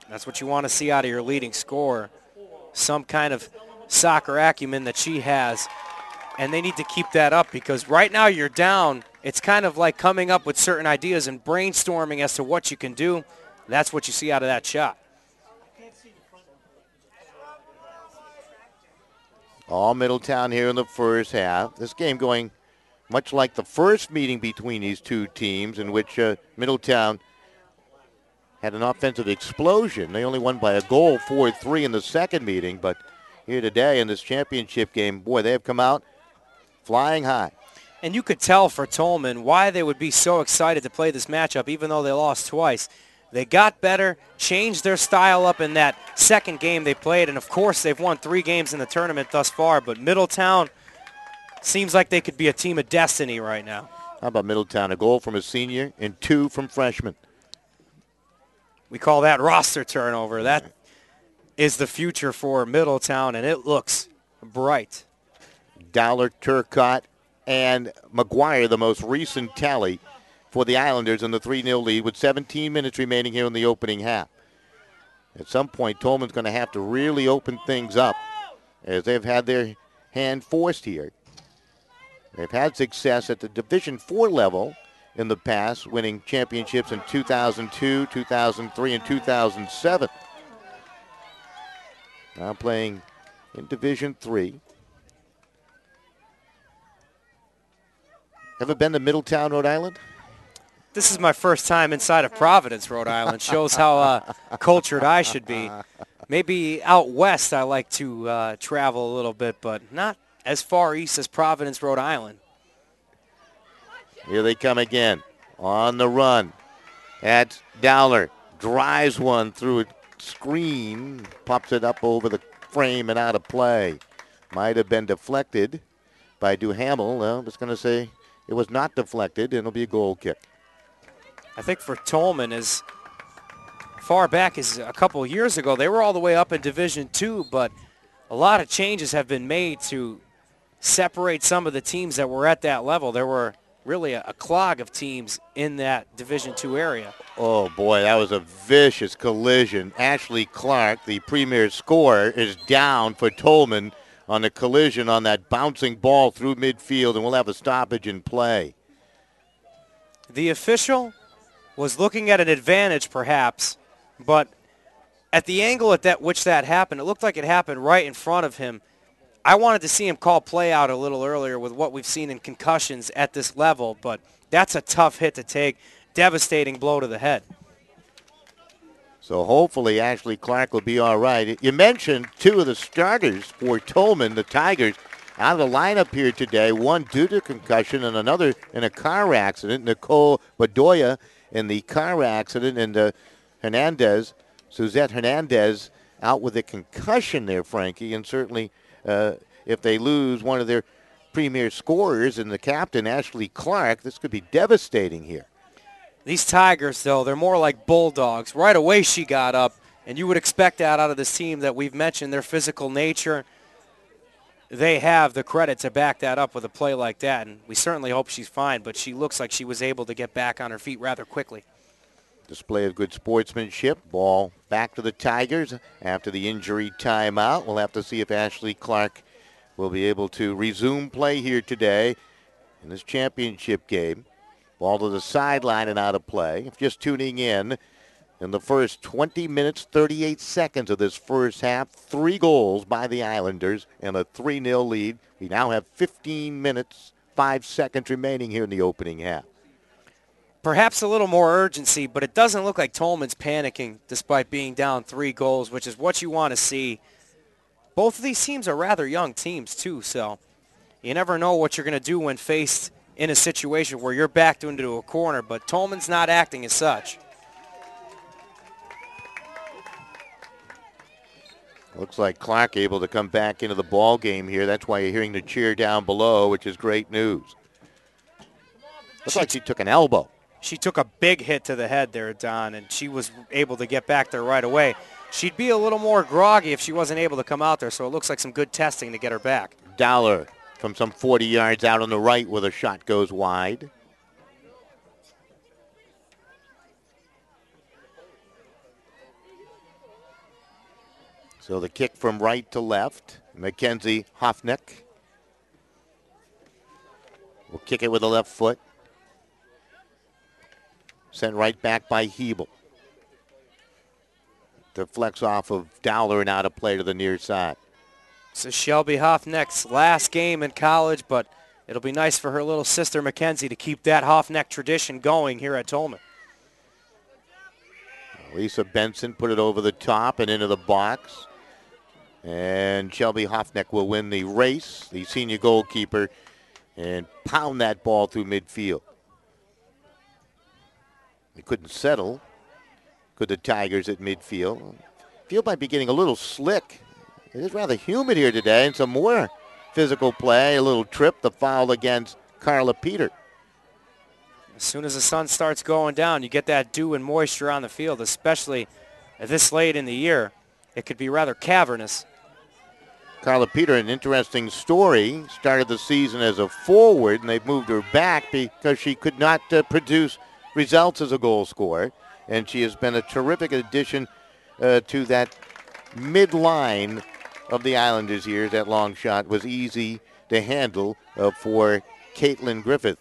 That's what you want to see out of your leading scorer. Some kind of soccer acumen that she has. And they need to keep that up because right now you're down. It's kind of like coming up with certain ideas and brainstorming as to what you can do. That's what you see out of that shot. All Middletown here in the first half. This game going much like the first meeting between these two teams, in which Middletown had an offensive explosion. They only won by a goal, 4-3 in the second meeting, but here today in this championship game, boy, they have come out flying high. And you could tell for Tolman why they would be so excited to play this matchup, even though they lost twice. They got better, changed their style up in that second game they played, and of course they've won 3 games in the tournament thus far, but Middletown seems like they could be a team of destiny right now. How about Middletown? A goal from a senior and 2 from freshmen. We call that roster turnover. That is the future for Middletown, and it looks bright. Dowler, Turcotte, and McGuire, the most recent tally for the Islanders in the 3-0 lead with 17 minutes remaining here in the opening half. At some point, Tolman's going to have to really open things up as they've had their hand forced here. They've had success at the Division IV level in the past, winning championships in 2002, 2003, and 2007. Now playing in Division III. Ever been to Middletown, Rhode Island? This is my first time inside of Providence, Rhode Island. Shows how cultured I should be. Maybe out west I like to travel a little bit, but not as far east as Providence, Rhode Island. Here they come again. On the run. That's Dowler. Drives one through a screen. Pops it up over the frame and out of play. Might have been deflected by Duhamel. Well, I'm just going to say it was not deflected, and it'll be a goal kick. I think for Tolman is far back as a couple of years ago. They were all the way up in Division II, but a lot of changes have been made to separate some of the teams that were at that level. There were really a clog of teams in that Division II area. Oh, boy, that was a vicious collision. Ashley Clark, the premier scorer, is down for Tolman on the collision on that bouncing ball through midfield, and we'll have a stoppage in play. The official was looking at an advantage, perhaps, but at the angle at which that happened, it looked like it happened right in front of him. I wanted to see him call play out a little earlier with what we've seen in concussions at this level, but that's a tough hit to take. Devastating blow to the head. So hopefully Ashley Clark will be all right. You mentioned two of the starters for Tolman, the Tigers, out of the lineup here today, one due to concussion and another in a car accident. Nicole Bedoya in the car accident, and Suzette Hernandez out with a concussion there, Frankie, and certainly if they lose one of their premier scorers and the captain, Ashley Clark, this could be devastating here. These Tigers, though, they're more like bulldogs. Right away she got up, and you would expect that out of this team that we've mentioned, their physical nature. They have the credit to back that up with a play like that, and we certainly hope she's fine, but she looks like she was able to get back on her feet rather quickly. Display of good sportsmanship. Ball back to the Tigers after the injury timeout. We'll have to see if Ashley Clark will be able to resume play here today in this championship game. Ball to the sideline and out of play. If just tuning in the first 20 minutes, 38 seconds of this first half, 3 goals by the Islanders and a 3-0 lead. We now have 15 minutes, 5 seconds remaining here in the opening half. Perhaps a little more urgency, but it doesn't look like Tolman's panicking despite being down 3 goals, which is what you want to see. Both of these teams are rather young teams, too, so you never know what you're going to do when faced in a situation where you're backed into a corner, but Tolman's not acting as such. Looks like Clark able to come back into the ball game here. That's why you're hearing the cheer down below, which is great news. Looks like she took an elbow. She took a big hit to the head there, Don, and she was able to get back there right away. She'd be a little more groggy if she wasn't able to come out there, so it looks like some good testing to get her back. Dowler from some 40 yards out on the right where the shot goes wide. So the kick from right to left. Mackenzie Hoffneck will kick it with the left foot. Sent right back by Hebel. Deflects off of Dowler and out of play to the near side. So Shelby Hoffneck's last game in college, but it'll be nice for her little sister Mackenzie to keep that Hoffneck tradition going here at Tolman. Lisa Benson put it over the top and into the box. And Shelby Hoffneck will win the race, the senior goalkeeper, and pound that ball through midfield. They couldn't settle. Could the Tigers at midfield? Field might be getting a little slick. It is rather humid here today, and some more physical play. A little trip, the foul against Carla Peter. As soon as the sun starts going down, you get that dew and moisture on the field, especially at this late in the year. It could be rather cavernous. Carla Peter, an interesting story, started the season as a forward, and they've moved her back because she could not produce results as a goal scorer. And she has been a terrific addition to that midline of the Islanders here. That long shot was easy to handle for Caitlin Griffith.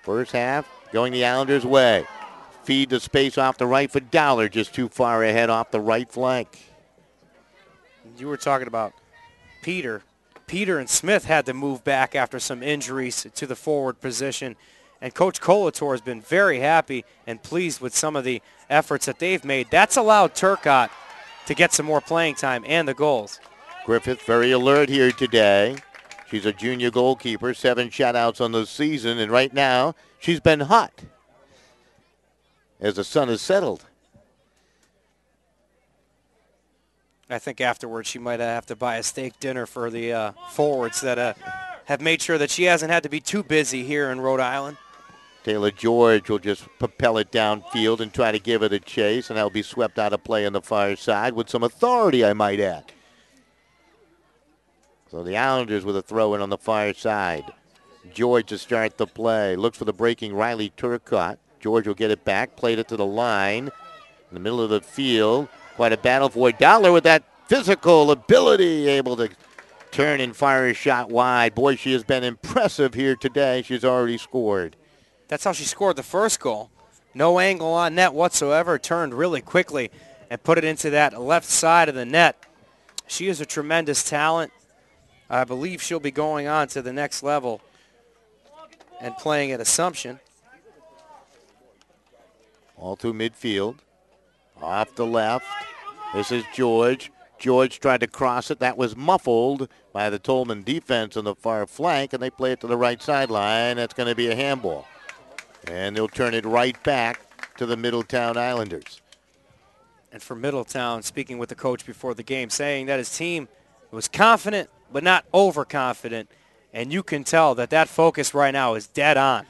First half going the Islanders' way. Feed the space off the right for Dowler, just too far ahead off the right flank. You were talking about Peter. Peter and Smith had to move back after some injuries to the forward position. And Coach Colator has been very happy and pleased with some of the efforts that they've made. That's allowed Turcotte to get some more playing time and the goals. Griffith very alert here today. She's a junior goalkeeper, 7 shutouts on the season, and right now she's been hot as the sun has settled. I think afterwards she might have to buy a steak dinner for the forwards that have made sure that she hasn't had to be too busy here in Rhode Island. Taylor George will just propel it downfield and try to give it a chase, and that'll be swept out of play on the far side with some authority, I might add. So the Islanders with a throw in on the far side. George to start the play. Looks for the breaking Riley Turcotte. George will get it back, played it to the line. In the middle of the field, quite a battle for Dollar with that physical ability, able to turn and fire a shot wide. Boy, she has been impressive here today. She's already scored. That's how she scored the first goal. No angle on net whatsoever. Turned really quickly and put it into that left side of the net. She is a tremendous talent. I believe she'll be going on to the next level and playing at Assumption. All through midfield. Off the left. This is George. George tried to cross it. That was muffled by the Tolman defense on the far flank, and they play it to the right sideline. That's going to be a handball. And they'll turn it right back to the Middletown Islanders. And for Middletown, speaking with the coach before the game, saying that his team was confident but not overconfident. And you can tell that that focus right now is dead on.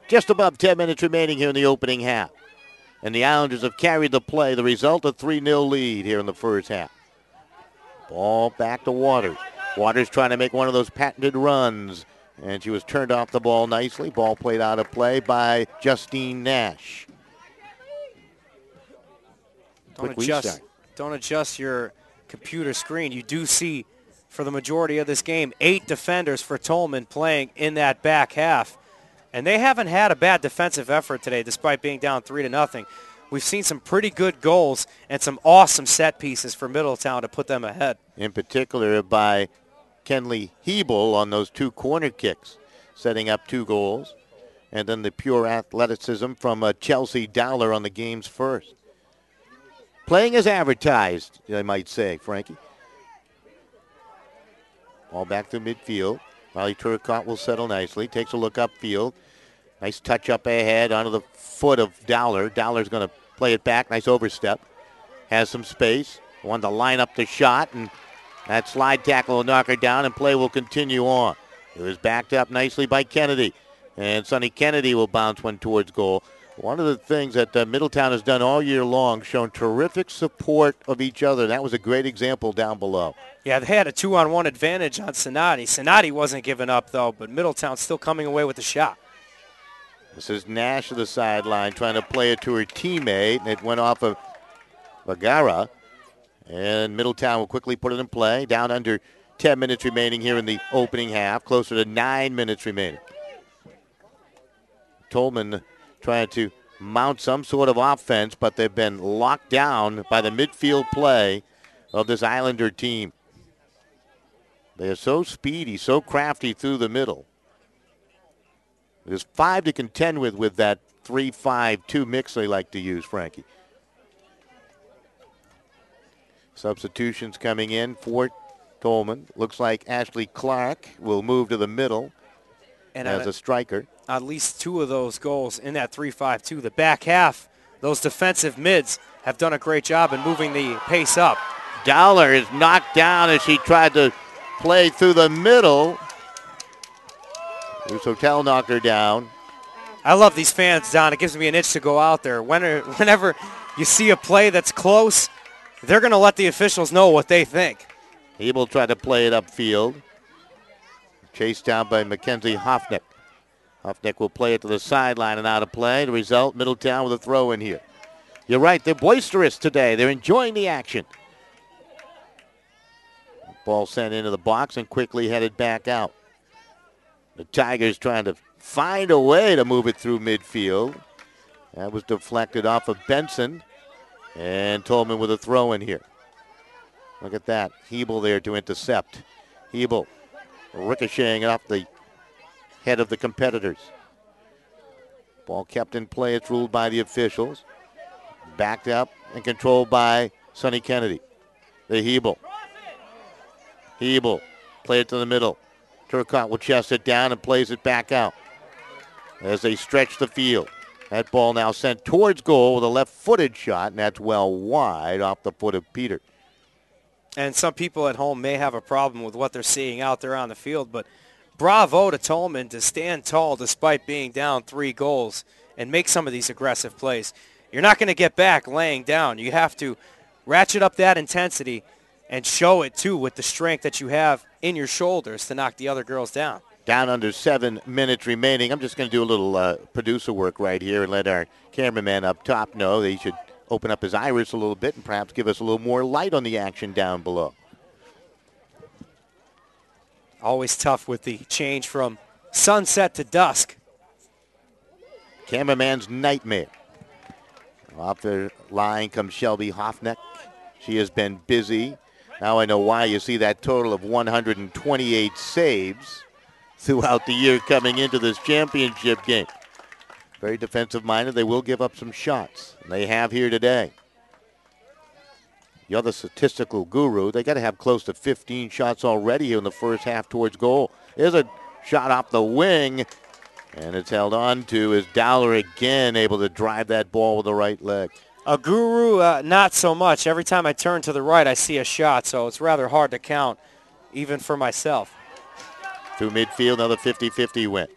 Just above 10 minutes remaining here in the opening half. And the Islanders have carried the play. The result, a 3-0 lead here in the first half. Ball back to Waters. Waters trying to make one of those patented runs. And she was turned off the ball nicely. Ball played out of play by Justine Nash. Don't adjust your computer screen. You do see, for the majority of this game, 8 defenders for Tolman playing in that back half. And they haven't had a bad defensive effort today, despite being down 3-0. We've seen some pretty good goals and some awesome set pieces for Middletown to put them ahead. In particular by Kenley Hebel on those 2 corner kicks, setting up 2 goals. And then the pure athleticism from Chelsea Dowler on the game's first. Playing as advertised, I might say, Frankie. Ball back to midfield. Riley Turcotte will settle nicely. Takes a look upfield. Nice touch up ahead onto the foot of Dowler. Dowler's going to play it back. Nice overstep. Has some space. Wanted to line up the shot, and that slide tackle will knock her down, and play will continue on. It was backed up nicely by Kennedy, and Sonny Kennedy will bounce one towards goal. One of the things that Middletown has done all year long, shown terrific support of each other. That was a great example down below. Yeah, they had a 2-on-1 advantage on Sonati. Sonati wasn't giving up, though, but Middletown still coming away with the shot. This is Nash to the sideline trying to play it to her teammate, and it went off of Vergara. And Middletown will quickly put it in play. Down under 10 minutes remaining here in the opening half, closer to 9 minutes remaining. Tolman trying to mount some sort of offense, but they've been locked down by the midfield play of this Islander team. They are so speedy, so crafty through the middle. There's 5 to contend with that 3-5-2 mix they like to use, Frankie. Substitutions coming in for Tolman. Looks like Ashley Clark will move to the middle and as a striker. At least 2 of those goals in that 3-5-2. The back half, those defensive mids have done a great job in moving the pace up. Dowler is knocked down as she tried to play through the middle. Bruce Hotel knocked her down. I love these fans, Don. It gives me an itch to go out there. Whenever you see a play that's close, they're going to let the officials know what they think. Hebel tried to play it upfield. Chased down by Mackenzie Hoffnick. Hoffnick will play it to the sideline and out of play. The result, Middletown with a throw in here. You're right, they're boisterous today. They're enjoying the action. Ball sent into the box and quickly headed back out. The Tigers trying to find a way to move it through midfield. That was deflected off of Benson. And Tolman with a throw in here. Look at that. Hebel there to intercept. Hebel ricocheting off the head of the competitors. Ball kept in play. It's ruled by the officials. Backed up and controlled by Sonny Kennedy. The Hebel. Hebel played it to the middle. Turcotte will chest it down and plays it back out as they stretch the field. That ball now sent towards goal with a left-footed shot, and that's well wide off the foot of Peter. And some people at home may have a problem with what they're seeing out there on the field, but bravo to Tolman to stand tall despite being down 3 goals and make some of these aggressive plays. You're not going to get back laying down. You have to ratchet up that intensity and show it, too, with the strength that you have in your shoulders to knock the other girls down. Down under 7 minutes remaining. I'm just going to do a little producer work right here and let our cameraman up top know that he should open up his iris a little bit and perhaps give us a little more light on the action down below. Always tough with the change from sunset to dusk. Cameraman's nightmare. Off the line comes Shelby Hoffneck. She has been busy. Now I know why you see that total of 128 saves throughout the year coming into this championship game. Very defensive-minded. They will give up some shots. And they have here today. The other statistical guru, they got to have close to 15 shots already here in the first half towards goal. There's a shot off the wing, and it's held on to as Dowler again able to drive that ball with the right leg. A guru, not so much. Every time I turn to the right, I see a shot, so it's rather hard to count, even for myself. Through midfield, another 50-50 win.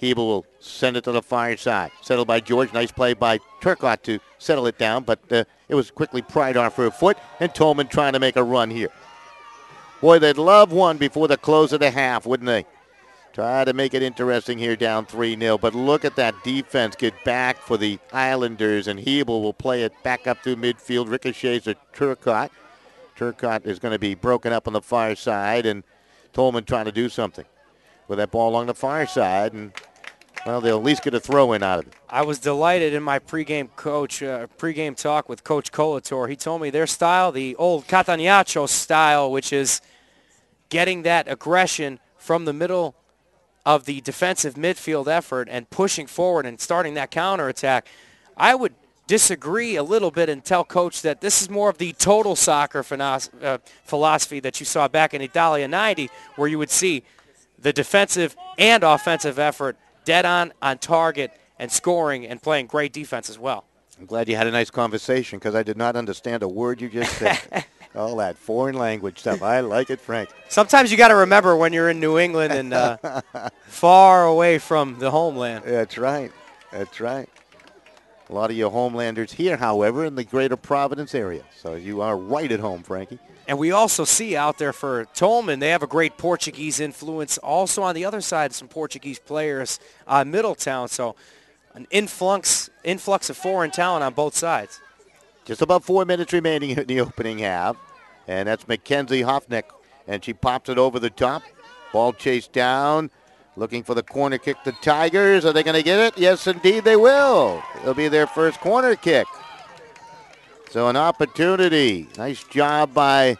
Hebel will send it to the far side. Settled by George. Nice play by Turcotte to settle it down, but it was quickly pried off her foot, and Tolman trying to make a run here. Boy, they'd love one before the close of the half, wouldn't they? Try to make it interesting here, down 3-0, but look at that defense get back for the Islanders, and Hebel will play it back up through midfield, ricochets to Turcotte. Turcotte is going to be broken up on the far side, and Tolman trying to do something with that ball along the far side, and, well, they'll at least get a throw-in out of it. I was delighted in my pregame talk with Coach Colator. He told me their style, the old Cataniacho style, which is getting that aggression from the middle of the defensive midfield effort and pushing forward and starting that counterattack. I would disagree a little bit and tell Coach that this is more of the total soccer philosophy that you saw back in Italia 90, where you would see the defensive and offensive effort dead on target and scoring and playing great defense as well. I'm glad you had a nice conversation because I did not understand a word you just said. All that foreign language stuff. I like it, Frank. Sometimes you got to remember when you're in New England and far away from the homeland. That's right. That's right. A lot of you homelanders here, however, in the greater Providence area. So you are right at home, Frankie. And we also see out there for Tolman, they have a great Portuguese influence. Also on the other side, some Portuguese players, Middletown. So an influx of foreign talent on both sides. Just about 4 minutes remaining in the opening half. And that's Mackenzie Hoffneck. And she pops it over the top. Ball chased down. Looking for the corner kick. The Tigers, are they going to get it? Yes, indeed they will. It'll be their first corner kick. So an opportunity. Nice job by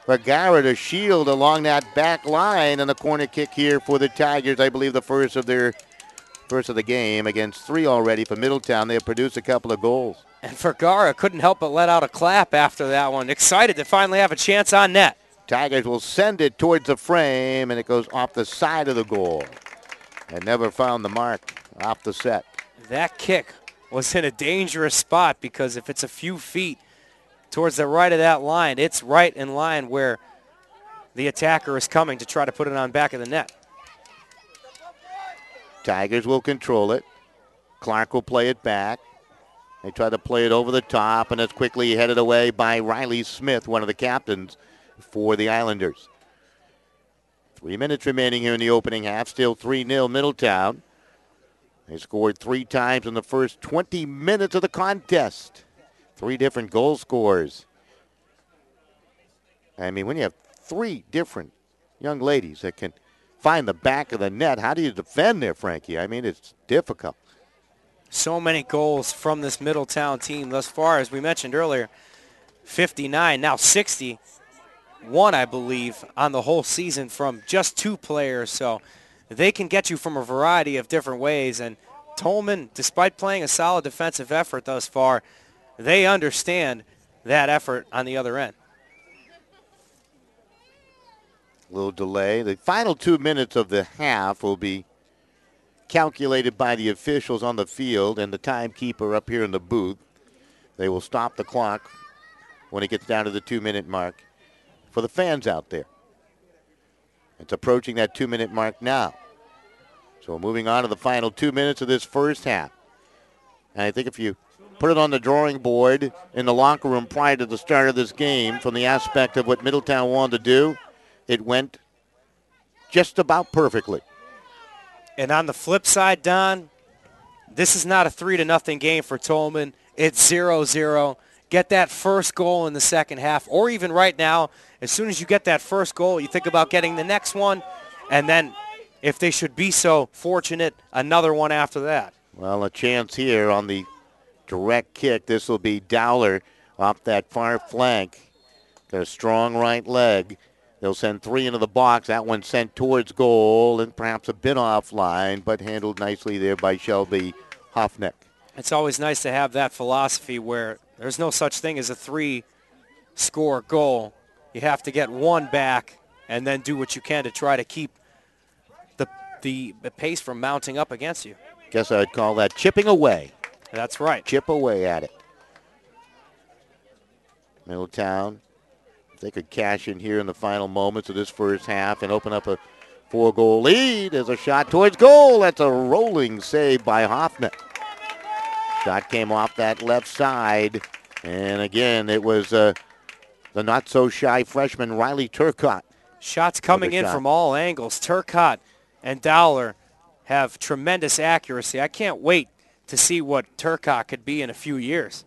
Vergara to shield along that back line. And a corner kick here for the Tigers. I believe the first of the game against 3 already for Middletown. They have produced a couple of goals. And Vergara couldn't help but let out a clap after that one. Excited to finally have a chance on net. Tigers will send it towards the frame, and it goes off the side of the goal. And never found the mark off the set. That kick was in a dangerous spot because if it's a few feet towards the right of that line, it's right in line where the attacker is coming to try to put it on back of the net. Tigers will control it. Clark will play it back. They try to play it over the top, and it's quickly headed away by Riley Smith, one of the captains for the Islanders. 3 minutes remaining here in the opening half. Still 3-0 Middletown. They scored 3 times in the first 20 minutes of the contest. 3 different goal scorers. I mean, when you have 3 different young ladies that can find the back of the net, how do you defend there, Frankie? I mean, it's difficult. So many goals from this Middletown team thus far, as we mentioned earlier. 59, now 61, I believe, on the whole season from just 2 players. So they can get you from a variety of different ways. And Tolman, despite playing a solid defensive effort thus far, they understand that effort on the other end. A little delay. The final 2 minutes of the half will be calculated by the officials on the field and the timekeeper up here in the booth. They will stop the clock when it gets down to the 2-minute mark for the fans out there. It's approaching that 2-minute mark now. So moving on to the final 2 minutes of this first half. And I think if you put it on the drawing board in the locker room prior to the start of this game, from the aspect of what Middletown wanted to do, it went just about perfectly. And on the flip side, Don, this is not a 3-0 game for Tolman. It's 0-0. Get that first goal in the second half, or even right now, as soon as you get that first goal, you think about getting the next one, and then if they should be so fortunate, another one after that. Well, a chance here on the direct kick. This will be Dowler off that far flank. Got a strong right leg. They'll send 3 into the box. That one sent towards goal and perhaps a bit offline, but handled nicely there by Shelby Hoffneck. It's always nice to have that philosophy where there's no such thing as a 3-score goal. You have to get one back and then do what you can to try to keep the pace from mounting up against you. Guess I'd call that chipping away. That's right. Chip away at it. Middletown, if they could cash in here in the final moments of this first half and open up a 4-goal lead. There's a shot towards goal. That's a rolling save by Hoffneck. Shot came off that left side. And again, it was the not-so-shy freshman Riley Turcotte. Shots coming in from all angles. Turcotte and Dowler have tremendous accuracy. I can't wait to see what Turcotte could be in a few years.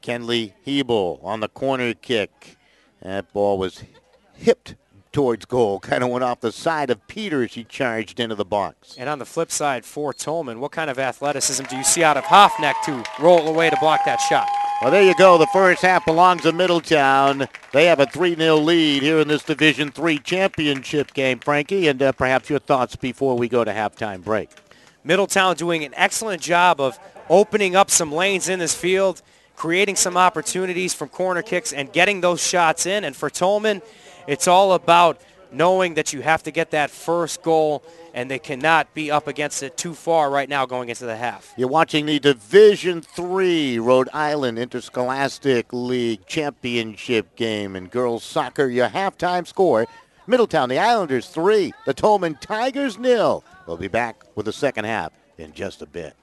Kenley Hebel on the corner kick. That ball was hipped towards goal. Kind of went off the side of Peters. He charged into the box. And on the flip side for Tolman, what kind of athleticism do you see out of Hoffneck to roll away to block that shot? Well, there you go. The first half belongs to Middletown. They have a 3-0 lead here in this Division III championship game, Frankie, and perhaps your thoughts before we go to halftime break. Middletown doing an excellent job of opening up some lanes in this field, creating some opportunities from corner kicks and getting those shots in. And for Tolman, it's all about knowing that you have to get that first goal, and they cannot be up against it too far right now going into the half. You're watching the Division III Rhode Island Interscholastic League championship game in girls soccer. Your halftime score, Middletown, the Islanders 3, the Tolman Tigers 0. We'll be back with the second half in just a bit.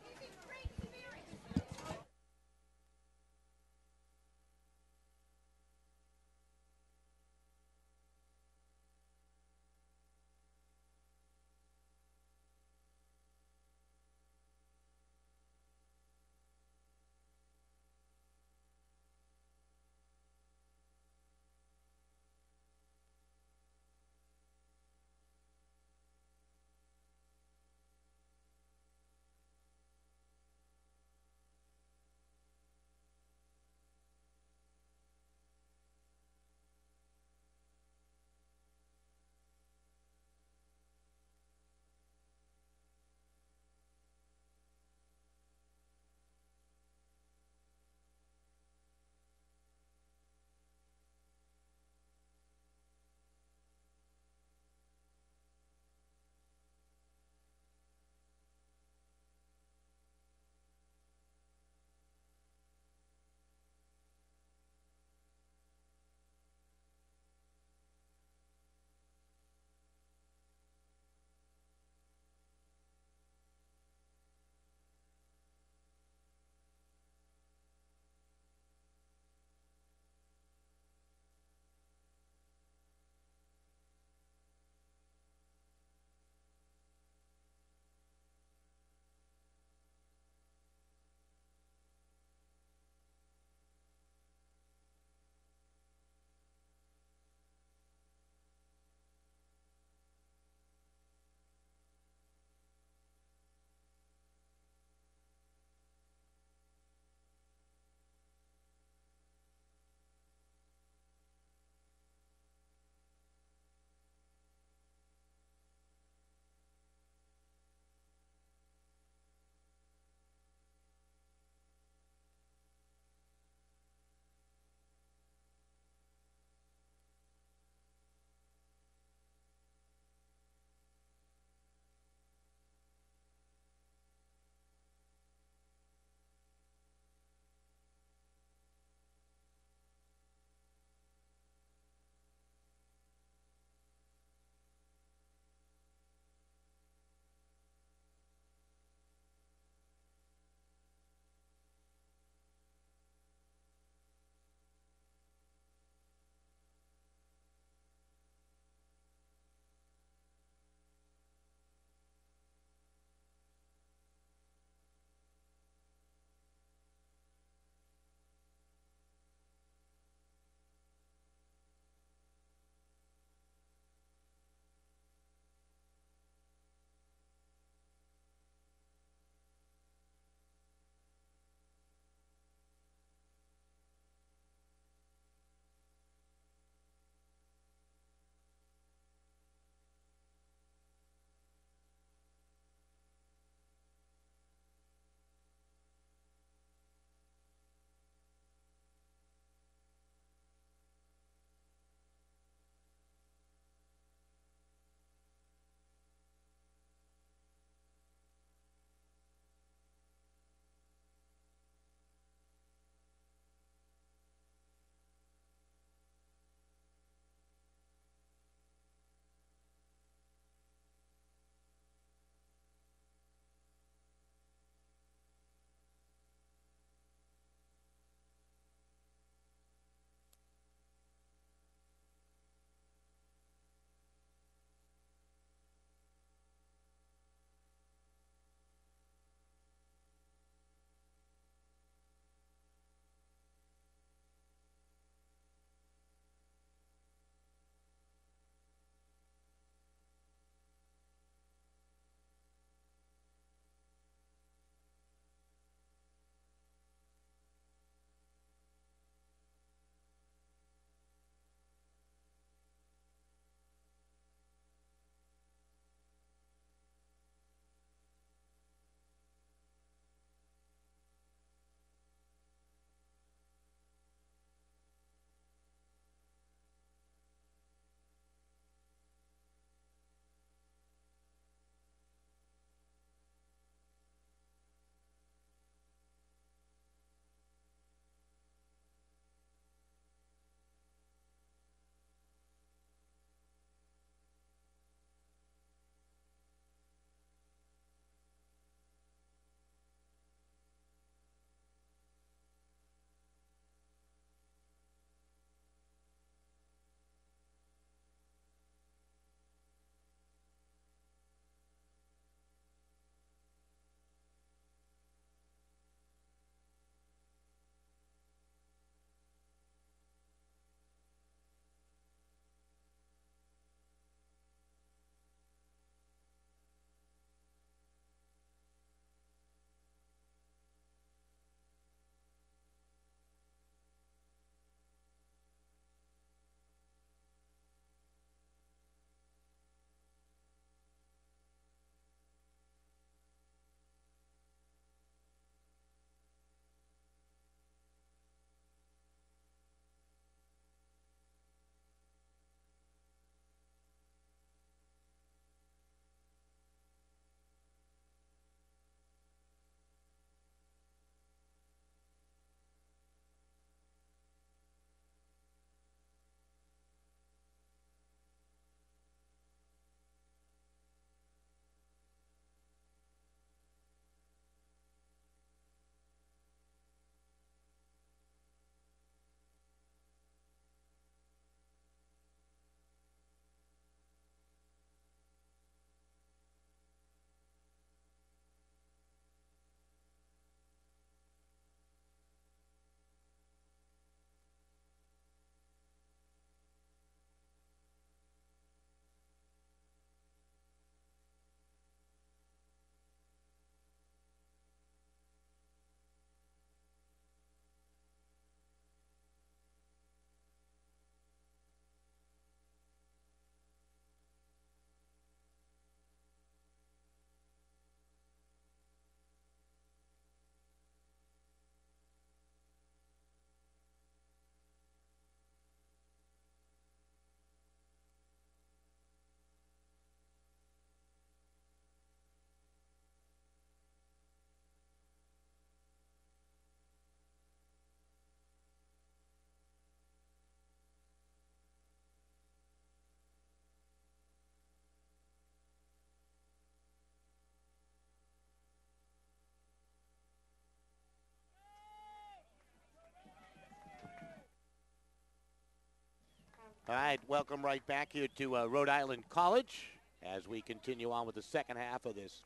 All right, welcome right back here to Rhode Island College as we continue on with the second half of this,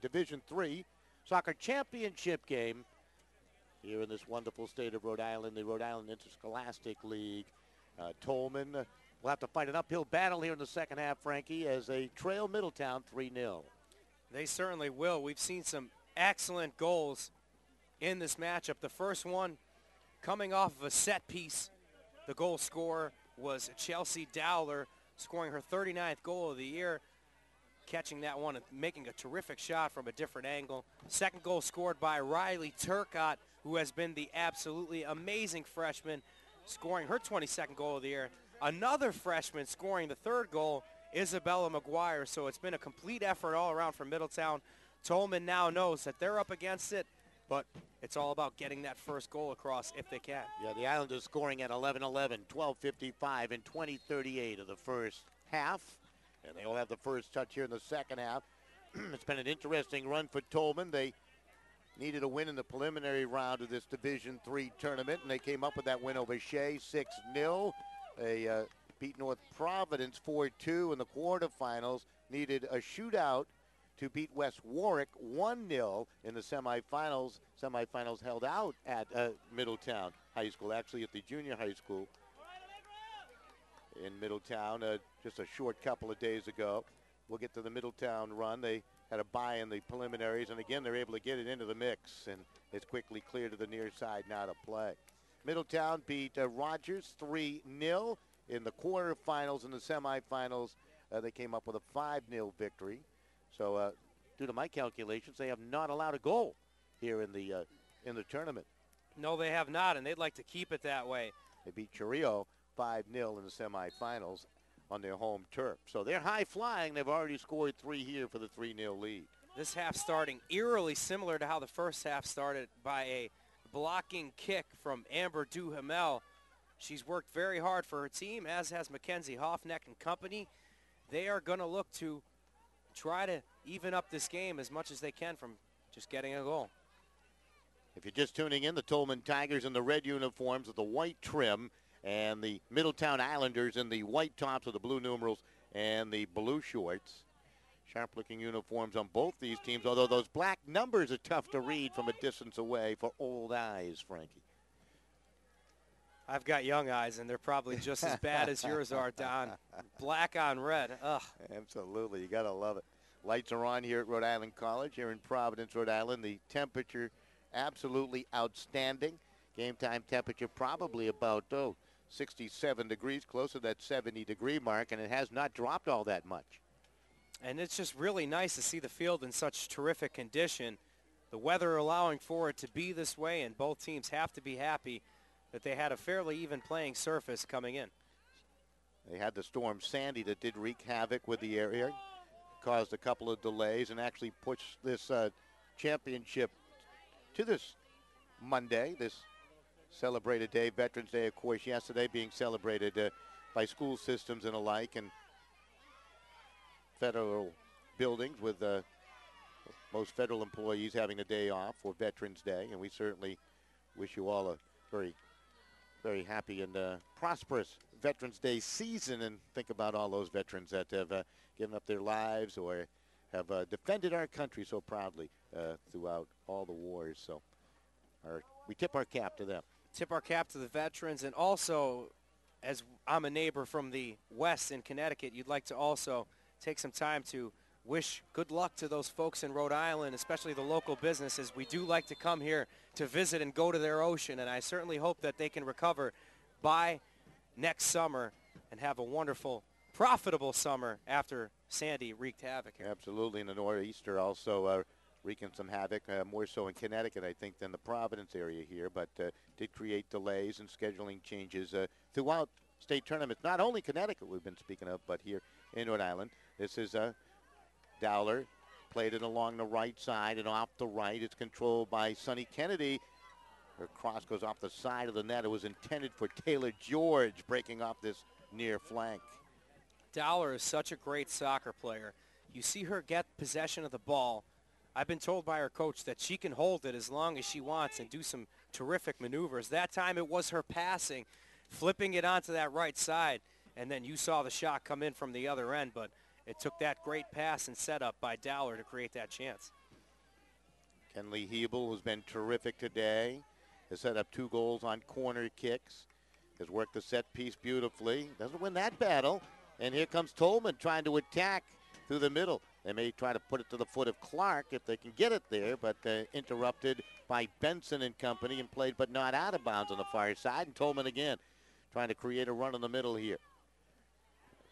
Division III soccer championship game here in this wonderful state of Rhode Island, the Rhode Island Interscholastic League. Tolman will have to fight an uphill battle here in the second half, Frankie, as they trail Middletown 3-0. They certainly will. We've seen some excellent goals in this matchup. The first one coming off of a set piece. The goal scorer was Chelsea Dowler, scoring her 39th goal of the year, catching that one and making a terrific shot from a different angle. Second goal scored by Riley Turcott, who has been the absolutely amazing freshman, scoring her 22nd goal of the year. Another freshman scoring the third goal, Isabella McGuire. So it's been a complete effort all around for Middletown. Tolman now knows that they're up against it, but it's all about getting that first goal across if they can. Yeah, the Islanders scoring at 11-11, 12:55, and 20:38 of the first half. And they will have the first touch here in the second half. It's been an interesting run for Tolman. They needed a win in the preliminary round of this Division III tournament, and they came up with that win over Shea, 6-0. They beat North Providence 4-2 in the quarterfinals. Needed a shootout to beat West Warwick 1-0 in the semifinals. Semifinals held out at Middletown High School, actually at the junior high school in Middletown just a short couple of days ago. We'll get to the Middletown run. They had a bye in the preliminaries, and again, they're able to get it into the mix, and it's quickly clear to the near side now to play. Middletown beat Rogers 3-0 in the quarterfinals. In the semifinals, they came up with a 5-0 victory. So due to my calculations, they have not allowed a goal here in the tournament. No, they have not, and they'd like to keep it that way. They beat Chorrillo 5-0 in the semifinals on their home turf. So they're high flying. They've already scored 3 here for the 3-0 lead. This half starting eerily similar to how the first half started, by a blocking kick from Amber Duhamel. She's worked very hard for her team, as has Mackenzie Hoffneck and company. They are going to look to try to even up this game as much as they can from just getting a goal. If you're just tuning in, the Tolman Tigers in the red uniforms with the white trim, and the Middletown Islanders in the white tops with the blue numerals and the blue shorts. Sharp-looking uniforms on both these teams, although those black numbers are tough to read from a distance away for old eyes, Frankie. I've got young eyes, and they're probably just as bad as yours are, Don. Black on red. Ugh. Absolutely. You got to love it. Lights are on here at Rhode Island College here in Providence, Rhode Island. The temperature absolutely outstanding. Game time temperature probably about 67 degrees, close to that 70-degree mark, and it has not dropped all that much. And it's just really nice to see the field in such terrific condition. The weather allowing for it to be this way, and both teams have to be happy that they had a fairly even playing surface coming in. They had the storm Sandy that did wreak havoc with the area, caused a couple of delays, and actually pushed this championship to this Monday, this celebrated day, Veterans Day, of course, yesterday being celebrated by school systems and alike, and federal buildings with most federal employees having a day off for Veterans Day. And we certainly wish you all a very, very happy and prosperous Veterans Day season, and think about all those veterans that have given up their lives or have defended our country so proudly throughout all the wars. So we tip our cap to them. Tip our cap to the veterans, and also, as I'm a neighbor from the West in Connecticut, you'd like to also take some time to wish good luck to those folks in Rhode Island, especially the local businesses. We do like to come here to visit and go to their ocean, and I certainly hope that they can recover by next summer and have a wonderful, profitable summer after Sandy wreaked havoc here. Absolutely, and the nor'easter also wreaking some havoc, more so in Connecticut, I think, than the Providence area here, but did create delays and scheduling changes throughout state tournaments. Not only Connecticut we've been speaking of, but here in Rhode Island. This is Dowler, played it along the right side and off the right. It's controlled by Sonny Kennedy. Her cross goes off the side of the net. It was intended for Taylor George, breaking off this near flank. Dowler is such a great soccer player. You see her get possession of the ball. I've been told by her coach that she can hold it as long as she wants and do some terrific maneuvers. That time it was her passing flipping it onto that right side, and then you saw the shot come in from the other end, but it took that great pass and setup by Dowler to create that chance. Kenley Hebel, who's been terrific today, has set up 2 goals on corner kicks, has worked the set piece beautifully. Doesn't win that battle. And here comes Tolman trying to attack through the middle. They may try to put it to the foot of Clark if they can get it there, but interrupted by Benson and company and played but not out of bounds on the far side. And Tolman again trying to create a run in the middle here.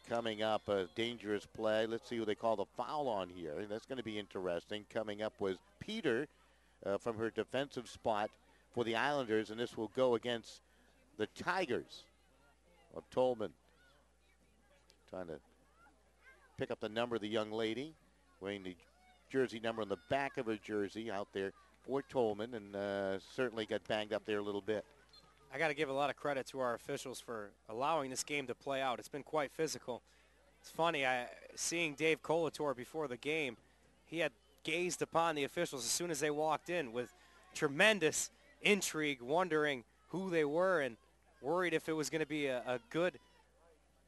Coming up, a dangerous play. Let's see who they call the foul on here. That's going to be interesting. Coming up was Peter from her defensive spot for the Islanders, and this will go against the Tigers of Tolman. Trying to pick up the number of the young lady, wearing the jersey number on the back of her jersey out there for Tolman, and certainly got banged up there a little bit. I got to give a lot of credit to our officials for allowing this game to play out. It's been quite physical. It's funny, seeing Dave Colator before the game, he had gazed upon the officials as soon as they walked in with tremendous intrigue, wondering who they were and worried if it was going to be a good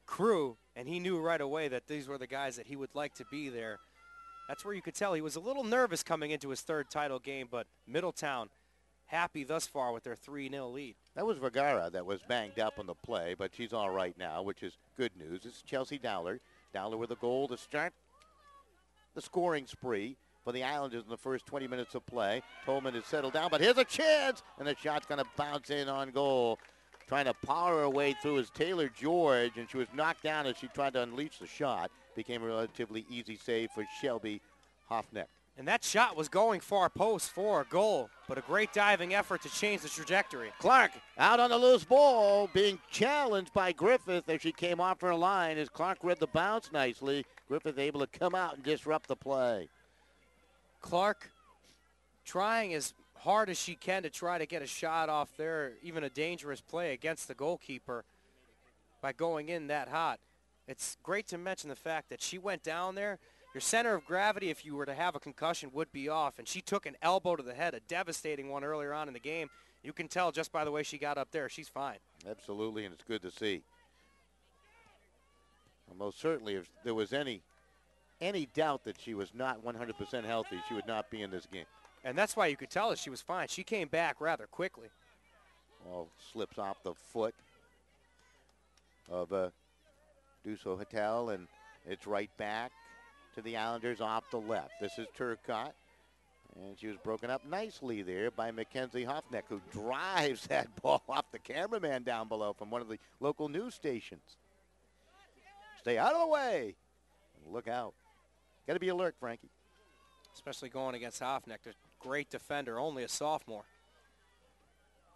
crew, and he knew right away that these were the guys that he would like to be there. That's where you could tell he was a little nervous coming into his 3rd title game, but Middletown happy thus far with their 3-0 lead. That was Vergara that was banged up on the play, but she's all right now, which is good news. It's Chelsea Dowler. Dowler with a goal to start the scoring spree for the Islanders in the first 20 minutes of play. Tolman has settled down, but here's a chance, and the shot's going to bounce in on goal. Trying to power her way through is Taylor George, and she was knocked down as she tried to unleash the shot. Became a relatively easy save for Shelby Hoffneck. And that shot was going far post for a goal, but a great diving effort to change the trajectory. Clark out on the loose ball, being challenged by Griffith as she came off her line as Clark read the bounce nicely. Griffith able to come out and disrupt the play. Clark trying as hard as she can to try to get a shot off there, even a dangerous play against the goalkeeper by going in that hot. It's great to mention the fact that she went down there. Your center of gravity, if you were to have a concussion, would be off, and she took an elbow to the head, a devastating one earlier on in the game. You can tell just by the way she got up there, she's fine. Absolutely, and it's good to see. Well, most certainly, if there was any doubt that she was not 100% healthy, she would not be in this game. And that's why you could tell that she was fine. She came back rather quickly. Ball slips off the foot of Duso Hatel, and it's right back to the Islanders off the left. This is Turcotte, and she was broken up nicely there by Mackenzie Hoffneck, who drives that ball off the cameraman down below from one of the local news stations. Stay out of the way. Look out. Got to be alert, Frankie. Especially going against Hoffneck, a great defender, only a sophomore.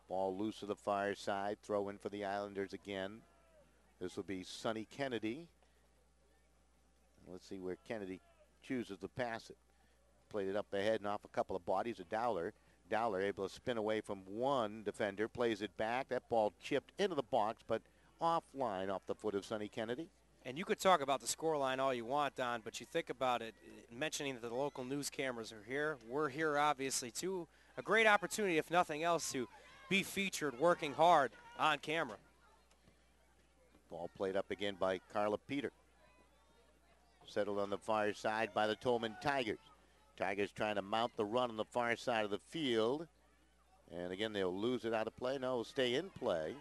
Ball loose to the far side, throw in for the Islanders again. This will be Sonny Kennedy. Let's see where Kennedy chooses to pass it. Played it up ahead and off a couple of bodies of Dowler. Dowler able to spin away from one defender, plays it back. That ball chipped into the box, but offline off the foot of Sonny Kennedy. And you could talk about the scoreline all you want, Don, but you think about it, mentioning that the local news cameras are here. We're here, obviously, too. A great opportunity, if nothing else, to be featured working hard on camera. Ball played up again by Carla Peter. Settled on the far side by the Tolman Tigers. Tigers trying to mount the run on the far side of the field. And again, they'll lose it out of play. No, it'll stay in play.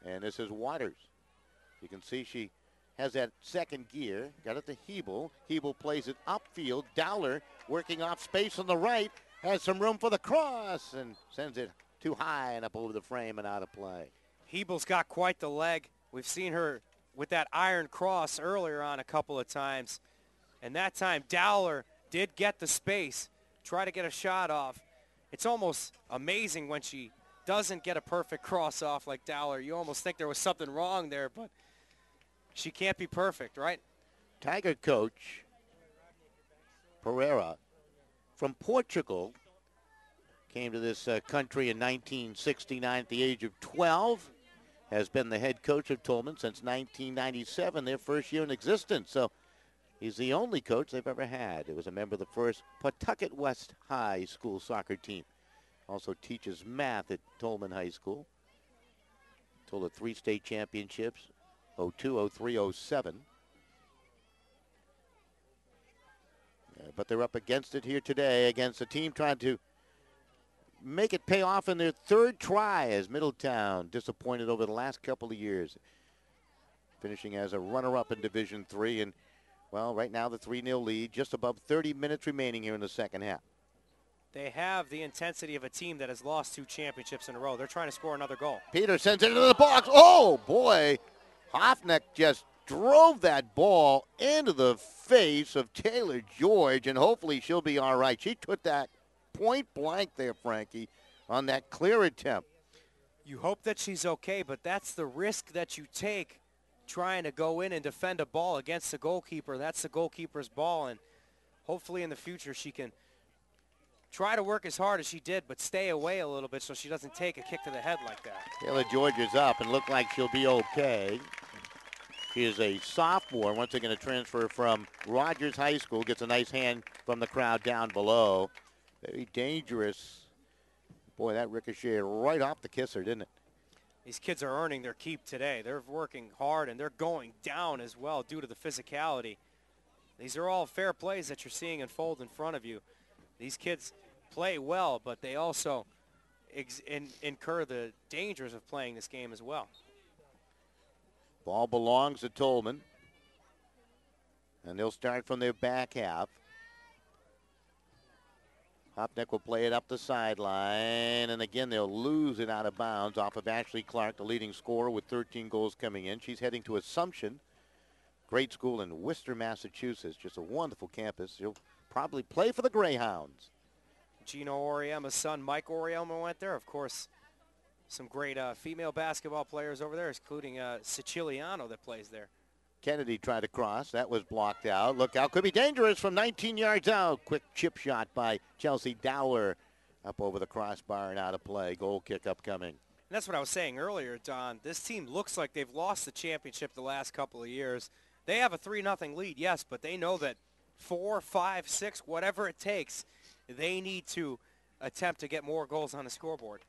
And this is Waters. You can see she has that second gear. Got it to Hebel. Hebel plays it upfield. Dowler working off space on the right. Has some room for the cross and sends it too high and up over the frame and out of play. Hebel's got quite the leg. We've seen her with that iron cross earlier on a couple of times. And that time Dowler did get the space, try to get a shot off. It's almost amazing when she doesn't get a perfect cross off like Dowler. You almost think there was something wrong there, but she can't be perfect, right? Tiger coach Pereira from Portugal came to this country in 1969 at the age of 12. Has been the head coach of Tolman since 1997, their first year in existence. So he's the only coach they've ever had. It was a member of the first Pawtucket West High School soccer team. Also teaches math at Tolman High School. Total of 3 state championships, 02, 03, 07. But they're up against it here today against a team trying to make it pay off in their 3rd try as Middletown disappointed over the last couple of years. Finishing as a runner-up in Division III. And, well, right now the 3-0 lead, just above 30 minutes remaining here in the second half. They have the intensity of a team that has lost 2 championships in a row. They're trying to score another goal. Peter sends it into the box. Oh, boy. Hoffneck just drove that ball into the face of Taylor George, and hopefully she'll be all right. She took that point blank there, Frankie, on that clear attempt. You hope that she's okay, but that's the risk that you take trying to go in and defend a ball against the goalkeeper. That's the goalkeeper's ball, and hopefully in the future she can try to work as hard as she did, but stay away a little bit so she doesn't take a kick to the head like that. Taylor George is up and look like she'll be okay. She is a sophomore. Once again, a transfer from Rogers High School. Gets a nice hand from the crowd down below. Very dangerous. Boy, that ricocheted right off the kisser, didn't it? These kids are earning their keep today. They're working hard, and they're going down as well due to the physicality. These are all fair plays that you're seeing unfold in front of you. These kids play well, but they also incur the dangers of playing this game as well. Ball belongs to Tolman. And they'll start from their back half. Hoffneck will play it up the sideline. And again, they'll lose it out of bounds off of Ashley Clark, the leading scorer with 13 goals coming in. She's heading to Assumption. Great school in Worcester, Massachusetts. Just a wonderful campus. She'll probably play for the Greyhounds. Gino Oriema's son, Mike Oriema, went there. Of course, some great female basketball players over there, including Siciliano that plays there. Kennedy tried to cross. That was blocked out. Look out. Could be dangerous from 19 yards out. Quick chip shot by Chelsea Dowler up over the crossbar and out of play. Goal kick upcoming. And that's what I was saying earlier, Don. This team looks like they've lost the championship the last couple of years. They have a 3-0 lead, yes, but they know that 4, 5, 6, whatever it takes, they need to attempt to get more goals on the scoreboard.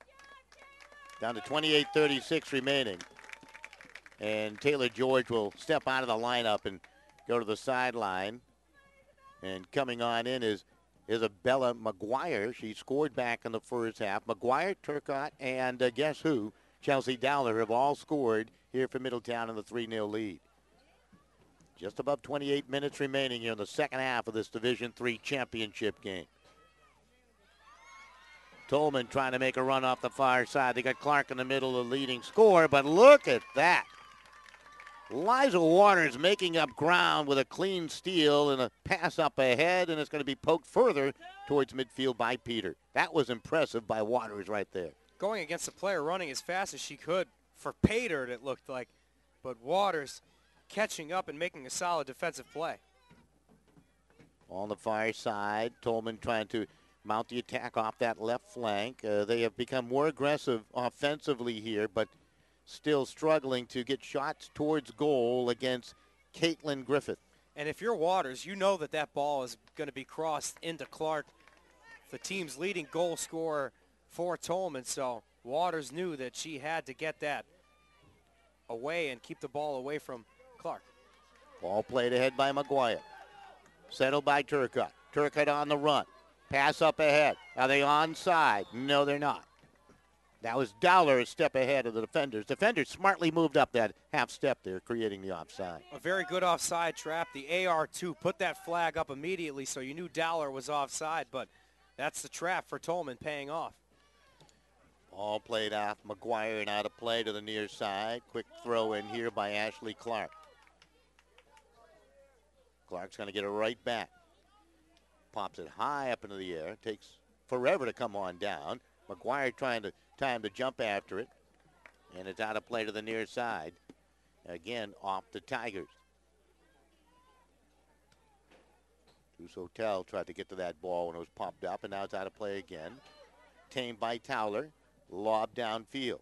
Down to 28:36 remaining. And Taylor George will step out of the lineup and go to the sideline. And coming on in is Isabella McGuire. She scored back in the first half. McGuire, Turcotte, and guess who? Chelsea Dowler have all scored here for Middletown in the 3-0 lead. Just above 28 minutes remaining here in the second half of this Division III championship game. Tolman trying to make a run off the far side. They got Clark in the middle, the leading scorer, but look at that. Liza Waters making up ground with a clean steal and a pass up ahead, and it's going to be poked further towards midfield by Peter. That was impressive by Waters right there. Going against a player running as fast as she could for Pater, it looked like, but Waters catching up and making a solid defensive play. On the far side, Tolman trying to mount the attack off that left flank. They have become more aggressive offensively here, but still struggling to get shots towards goal against Caitlin Griffith. And if you're Waters, you know that that ball is going to be crossed into Clark, the team's leading goal scorer for Tolman. So Waters knew that she had to get that away and keep the ball away from Clark. Ball played ahead by McGuire. Settled by Turcotte. Turcotte on the run. Pass up ahead. Are they onside? No, they're not. That was Dowler a step ahead of the defenders. Defenders smartly moved up that half step there, creating the offside. A very good offside trap. The AR2 put that flag up immediately, so you knew Dowler was offside, but that's the trap for Tolman paying off. Ball played off McGuire and out of play to the near side. Quick throw in here by Ashley Clark. Clark's going to get it right back. Pops it high up into the air. Takes forever to come on down. McGuire trying to time to jump after it. And it's out of play to the near side. Again, off the Tigers. Deuce Hotel tried to get to that ball when it was popped up, and now it's out of play again. Tamed by Towler. Lob downfield.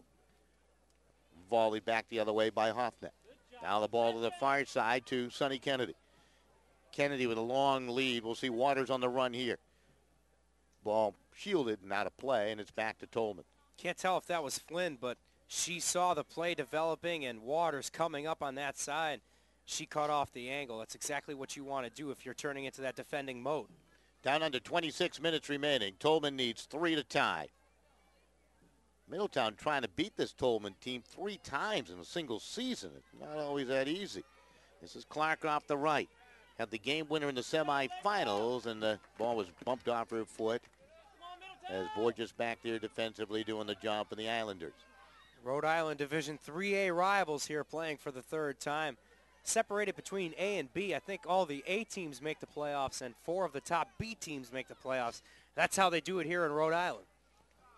Volleyed back the other way by Hoffneck. Now the ball to the far side to Sonny Kennedy. Kennedy with a long lead. We'll see Waters on the run here. Ball shielded and out of play, and it's back to Tolman. Can't tell if that was Flynn, but She saw the play developing and Waters coming up on that side. She cut off the angle. That's exactly what you want to do if you're turning into that defending mode. Down under 26 minutes remaining. Tolman needs 3 to tie. Middletown trying to beat this Tolman team 3 times in a single season. It's not always that easy. This is Clark off the right. Had the game winner in the semifinals, and the ball was bumped off her foot as Borges back there defensively doing the job for the Islanders. Rhode Island Division 3A rivals here playing for the 3rd time. Separated between A and B. I think all the A teams make the playoffs and 4 of the top B teams make the playoffs. That's how they do it here in Rhode Island.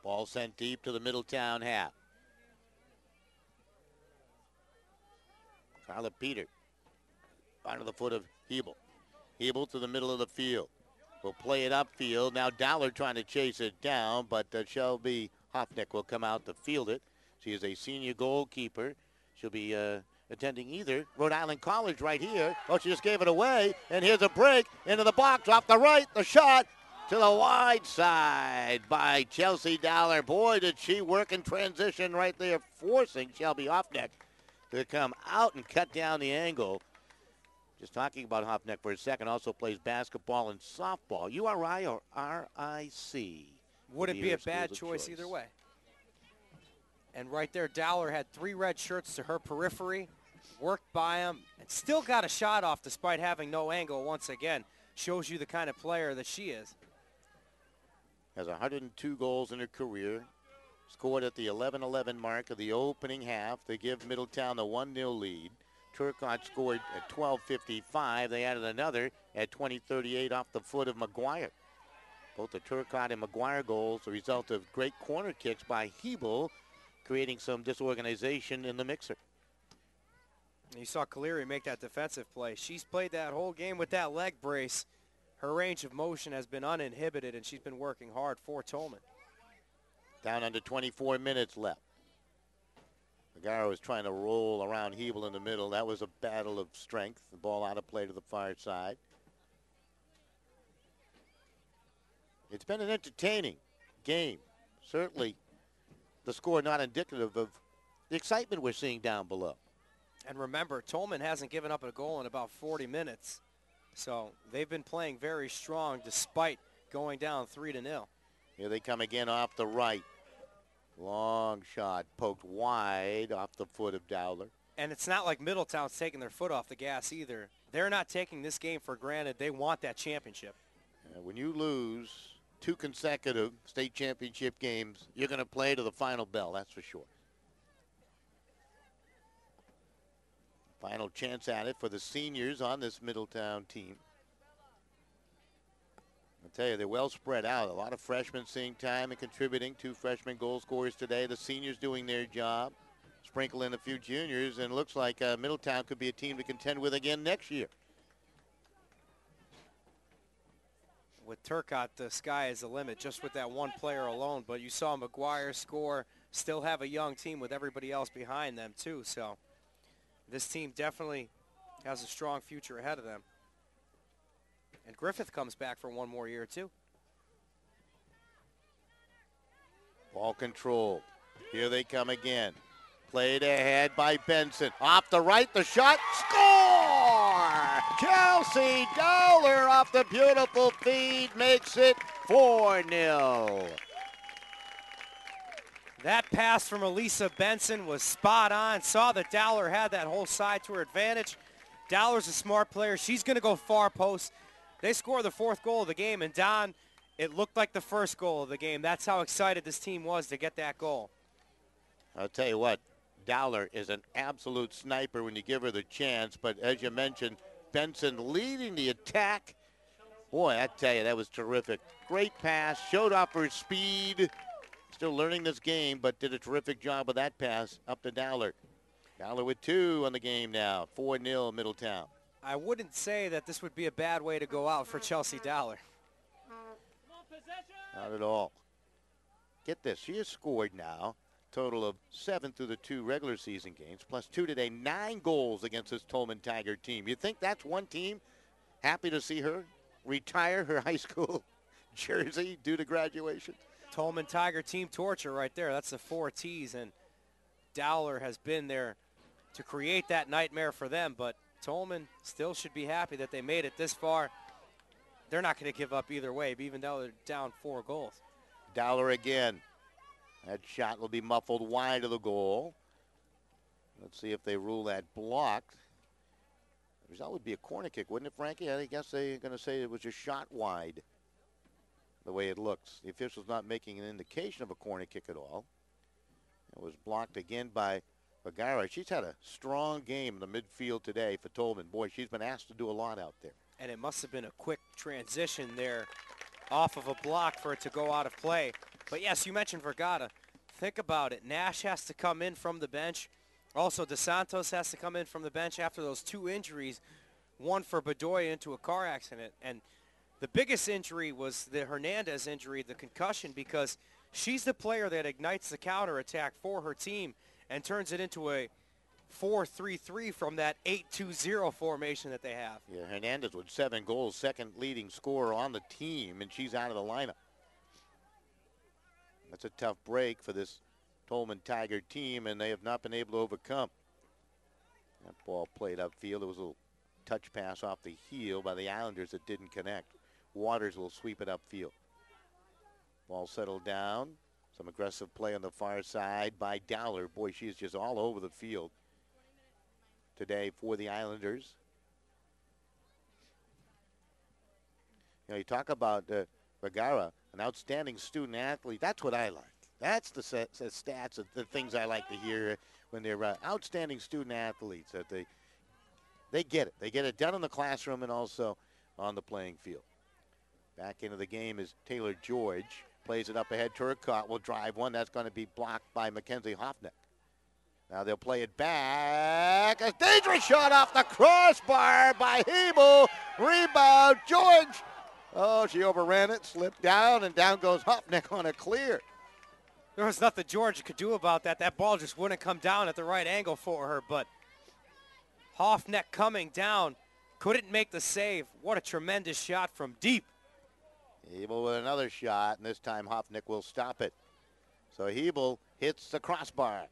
Ball sent deep to the Middletown half. Carla Peter onto the foot of Hebel. Hebel to the middle of the field. Will play it upfield. Now Dowler trying to chase it down, but Shelby Hoffnick will come out to field it. She is a senior goalkeeper. She'll be attending either Rhode Island College right here. Oh, she just gave it away. And here's a break into the box off the right. The shot to the wide side by Chelsea Dowler. Boy, did she work in transition right there, forcing Shelby Hoffnick to come out and cut down the angle. Just talking about Hoffnick for a second, also plays basketball and softball. URI or RIC? Wouldn't be a bad choice either way. And right there, Dowler had 3 red shirts to her periphery, worked by him, and still got a shot off despite having no angle once again. Shows you the kind of player that she is. Has 102 goals in her career. Scored at the 11-11 mark of the opening half. They give Middletown the 1-0 lead. Turcotte scored at 12:55. They added another at 20:38 off the foot of McGuire. Both the Turcotte and McGuire goals, the result of great corner kicks by Hebel, creating some disorganization in the mixer. You saw Caleri make that defensive play. She's played that whole game with that leg brace. Her range of motion has been uninhibited, and she's been working hard for Tolman. Down under 24 minutes left. Magaro was trying to roll around Hebel in the middle. That was a battle of strength. The ball out of play to the far side. It's been an entertaining game. Certainly the score not indicative of the excitement we're seeing down below. And remember, Tolman hasn't given up a goal in about 40 minutes. So they've been playing very strong despite going down 3-0. Here they come again off the right. Long shot poked wide off the foot of Dowler. And it's not like Middletown's taking their foot off the gas either. They're not taking this game for granted. They want that championship. When you lose 2 consecutive state championship games, you're going to play to the final bell, that's for sure. Final chance at it for the seniors on this Middletown team. I'll tell you, they're well spread out. A lot of freshmen seeing time and contributing. 2 freshman goal scorers today. The seniors doing their job. Sprinkle in a few juniors, and it looks like Middletown could be a team to contend with again next year. With Turcotte, the sky is the limit just with that one player alone. But you saw McGuire score, still have a young team with everybody else behind them too. So this team definitely has a strong future ahead of them. And Griffith comes back for 1 more year too. Ball controlled. Here they come again. Played ahead by Benson. Off the right, the shot. Score! Chelsea Dowler off the beautiful feed makes it 4-0. That pass from Elisa Benson was spot on. Saw that Dowler had that whole side to her advantage. Dowler's a smart player. She's going to go far post. They score the 4th goal of the game, and Don, it looked like the 1st goal of the game. That's how excited this team was to get that goal. I'll tell you what, Dowler is an absolute sniper when you give her the chance, but as you mentioned, Benson leading the attack. Boy, I tell you, that was terrific. Great pass, showed off her speed. Still learning this game, but did a terrific job with that pass up to Dowler. Dowler with 2 on the game now, 4-0 Middletown. I wouldn't say that this would be a bad way to go out for Chelsea Dowler. Not at all. Get this, she has scored now total of 7 through the 2 regular season games, plus 2 today, 9 goals against this Tolman Tiger team. You think that's one team happy to see her retire her high school jersey due to graduation? Tolman Tiger team torture right there. That's the 4 T's, and Dowler has been there to create that nightmare for them, but Tolman still should be happy that they made it this far. They're not going to give up either way, even though they're down 4 goals. Dowler again. That shot will be muffled wide of the goal. Let's see if they rule that blocked. The result would be a corner kick, wouldn't it, Frankie? I guess they're going to say it was a shot wide, the way it looks. The official's not making an indication of a corner kick at all. It was blocked again by Vergara. She's had a strong game in the midfield today for Tolman. Boy, she's been asked to do a lot out there. And it must have been a quick transition there off of a block for it to go out of play. But yes, you mentioned Vergara. Think about it. Nash has to come in from the bench. Also, DeSantos has to come in from the bench after those 2 injuries, one for Bedoya into a car accident. And the biggest injury was the Hernandez injury, the concussion, because she's the player that ignites the counterattack for her team and turns it into a 4-3-3 from that 8-2-0 formation that they have. Yeah, Hernandez with 7 goals, second leading scorer on the team, and she's out of the lineup. That's a tough break for this Tolman Tiger team, and they have not been able to overcome. That ball played upfield. It was a little touch pass off the heel by the Islanders that didn't connect. Waters will sweep it upfield. Ball settled down. Some aggressive play on the far side by Dowler. Boy, she is just all over the field today for the Islanders. You know, you talk about Vergara, an outstanding student athlete. That's what I like. That's the stats, the things I like to hear when they're outstanding student athletes. That they get it. They get it done in the classroom and also on the playing field. Back into the game is Taylor George. Plays it up ahead. Turcotte will drive one. That's going to be blocked by Mackenzie Hoffneck. Now they'll play it back. A dangerous shot off the crossbar by Hebel. Rebound, George. Oh, she overran it, slipped down, and down goes Hoffneck on a clear. There was nothing George could do about that. That ball just wouldn't come down at the right angle for her, but Hoffneck coming down, couldn't make the save. What a tremendous shot from deep. Hebel with another shot, and this time Hoffneck will stop it. So Hebel hits the crossbar.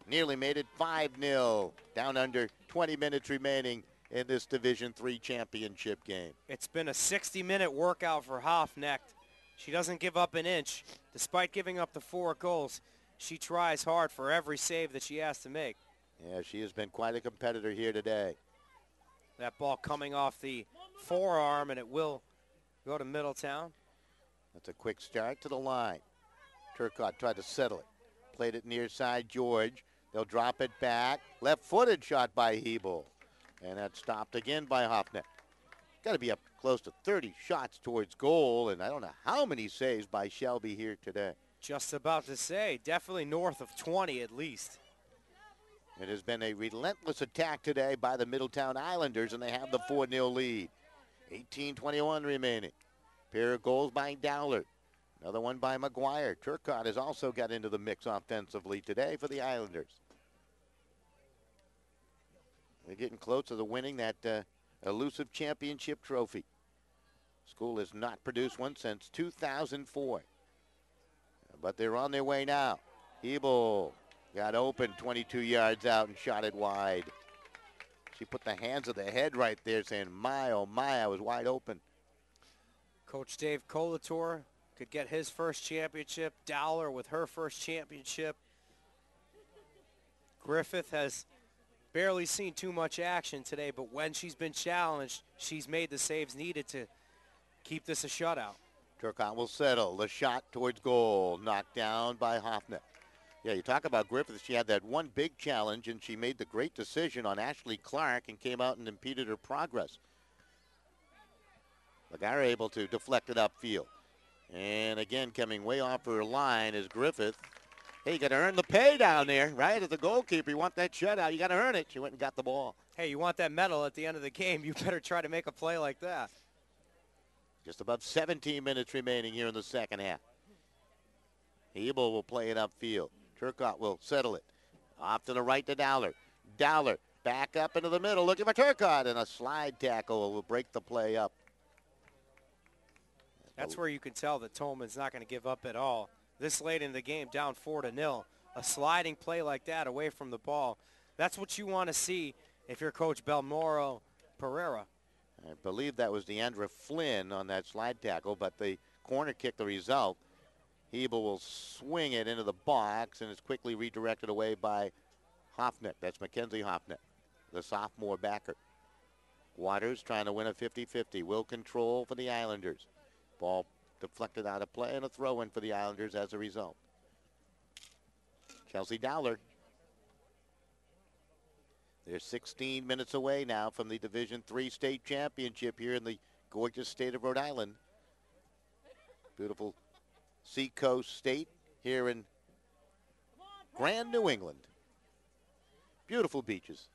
Nearly made it 5-0. Down under 20 minutes remaining in this Division III championship game. It's been a 60-minute workout for Hoffneck. She doesn't give up an inch. Despite giving up the 4 goals, she tries hard for every save that she has to make. Yeah, she has been quite a competitor here today. That ball coming off the forearm, and it will go to Middletown. That's a quick start to the line. Turcotte tried to settle it. Played it near side George. They'll drop it back. Left-footed shot by Hebel. And that's stopped again by Hoffneck. Got to be up close to 30 shots towards goal, and I don't know how many saves by Shelby here today. Just about to say, definitely north of 20 at least. It has been a relentless attack today by the Middletown Islanders, and they have the 4-0 lead. 18:21 remaining. Pair of goals by Dowler. Another one by McGuire. Turcotte has also got into the mix offensively today for the Islanders. They're getting close to winning that elusive championship trophy. School has not produced one since 2004. But they're on their way now. Hebel got open 22 yards out and shot it wide. She put the hands of the head right there saying, my, oh my, I was wide open. Coach Dave Colator could get his first championship. Dowler with her first championship. Griffith has barely seen too much action today, but when she's been challenged, she's made the saves needed to keep this a shutout. Turcotte will settle. The shot towards goal, knocked down by Hoffneck. Yeah, you talk about Griffith. She had that one big challenge, and she made the great decision on Ashley Clark and came out and impeded her progress. Vergara able to deflect it upfield. And again, coming way off her line is Griffith. Hey, you got to earn the pay down there, right? As a goalkeeper, you want that shutout. You got to earn it. She went and got the ball. Hey, you want that medal at the end of the game. You better try to make a play like that. Just about 17 minutes remaining here in the second half. Hebel will play it upfield. Turcotte will settle it. Off to the right to Dowler. Dowler back up into the middle looking for Turcotte, and a slide tackle will break the play up. That's where you can tell that Tolman's not going to give up at all. This late in the game, down 4-0. a sliding play like that away from the ball. That's what you want to see if you're Coach Belmoro Pereira. I believe that was Deandra Flynn on that slide tackle, but the corner kick the result. Hebel will swing it into the box, and it's quickly redirected away by Hoffnick. That's Mackenzie Hoffnick, the sophomore backer. Waters trying to win a 50-50. Will control for the Islanders. Ball deflected out of play, and a throw-in for the Islanders as a result. Chelsea Dowler. They're 16 minutes away now from the Division III state championship here in the gorgeous state of Rhode Island. Beautiful seacoast state here in Grand New England. Beautiful beaches,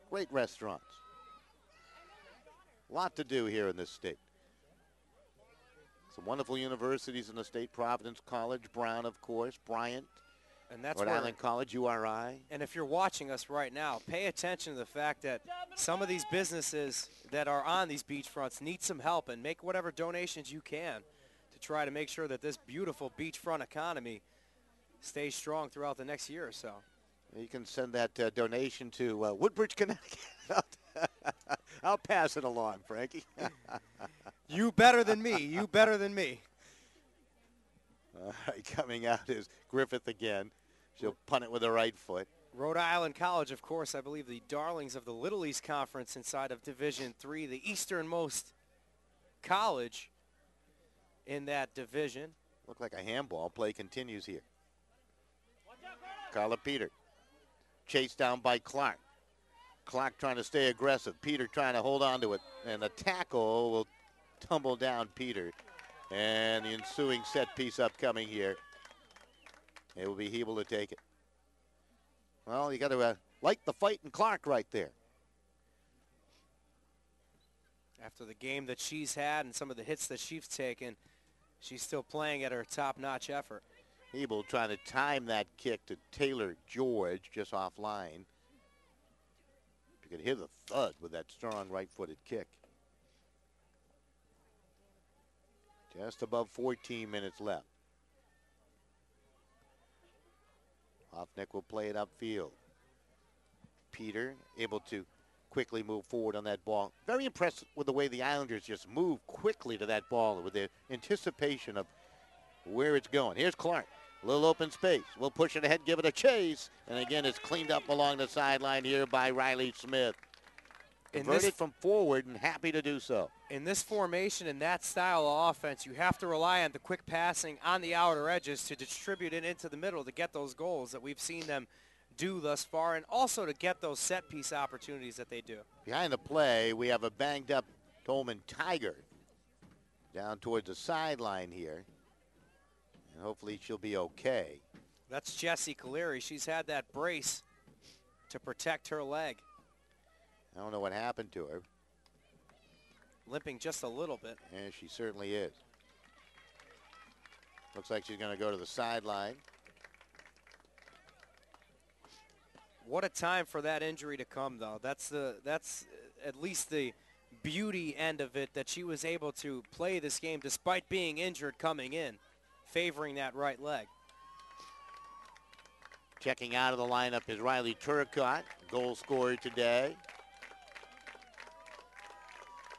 great restaurants. A lot to do here in this state. Some wonderful universities in the state. Providence College, Brown, of course, Bryant, and that's Rhode Island College, URI. And if you're watching us right now, pay attention to the fact that some of these businesses that are on these beachfronts need some help, and make whatever donations you can to try to make sure that this beautiful beachfront economy stays strong throughout the next year or so. You can send that donation to Woodbridge, Connecticut. I'll pass it along, Frankie. You better than me. You better than me. All right, coming out is Griffith again. She'll punt it with her right foot. Rhode Island College, of course, I believe the darlings of the Little East Conference inside of Division III, the easternmost college in that division. Looked like a handball. Play continues here. Carla Peter. Chased down by Clark. Clark trying to stay aggressive. Peter trying to hold on to it. And the tackle will tumble down Peter. And the ensuing set piece upcoming here. It will be Hebel to take it. Well, you got to like the fight in Clark right there. After the game that she's had and some of the hits that she's taken, she's still playing at her top-notch effort. Hebel trying to time that kick to Taylor George just offline. You could hear the thud with that strong right-footed kick. Just above 14 minutes left. Hoffnick will play it upfield. Peter able to quickly move forward on that ball. Very impressed with the way the Islanders just move quickly to that ball with the anticipation of where it's going. Here's Clark. A little open space. We'll push it ahead, give it a chase. And again, it's cleaned up along the sideline here by Riley Smith. Converted from forward and happy to do so. In this formation and that style of offense, you have to rely on the quick passing on the outer edges to distribute it into the middle to get those goals that we've seen them do thus far, and also to get those set piece opportunities that they do. Behind the play, we have a banged up Tolman Tiger down towards the sideline here. And hopefully she'll be okay. That's Jessie Caleri. She's had that brace to protect her leg. I don't know what happened to her. Limping just a little bit. Yeah, she certainly is. Looks like she's going to go to the sideline. What a time for that injury to come, though. That's at least the beauty end of it, that she was able to play this game despite being injured coming in, favoring that right leg. Checking out of the lineup is Riley Turcott, goal scorer today.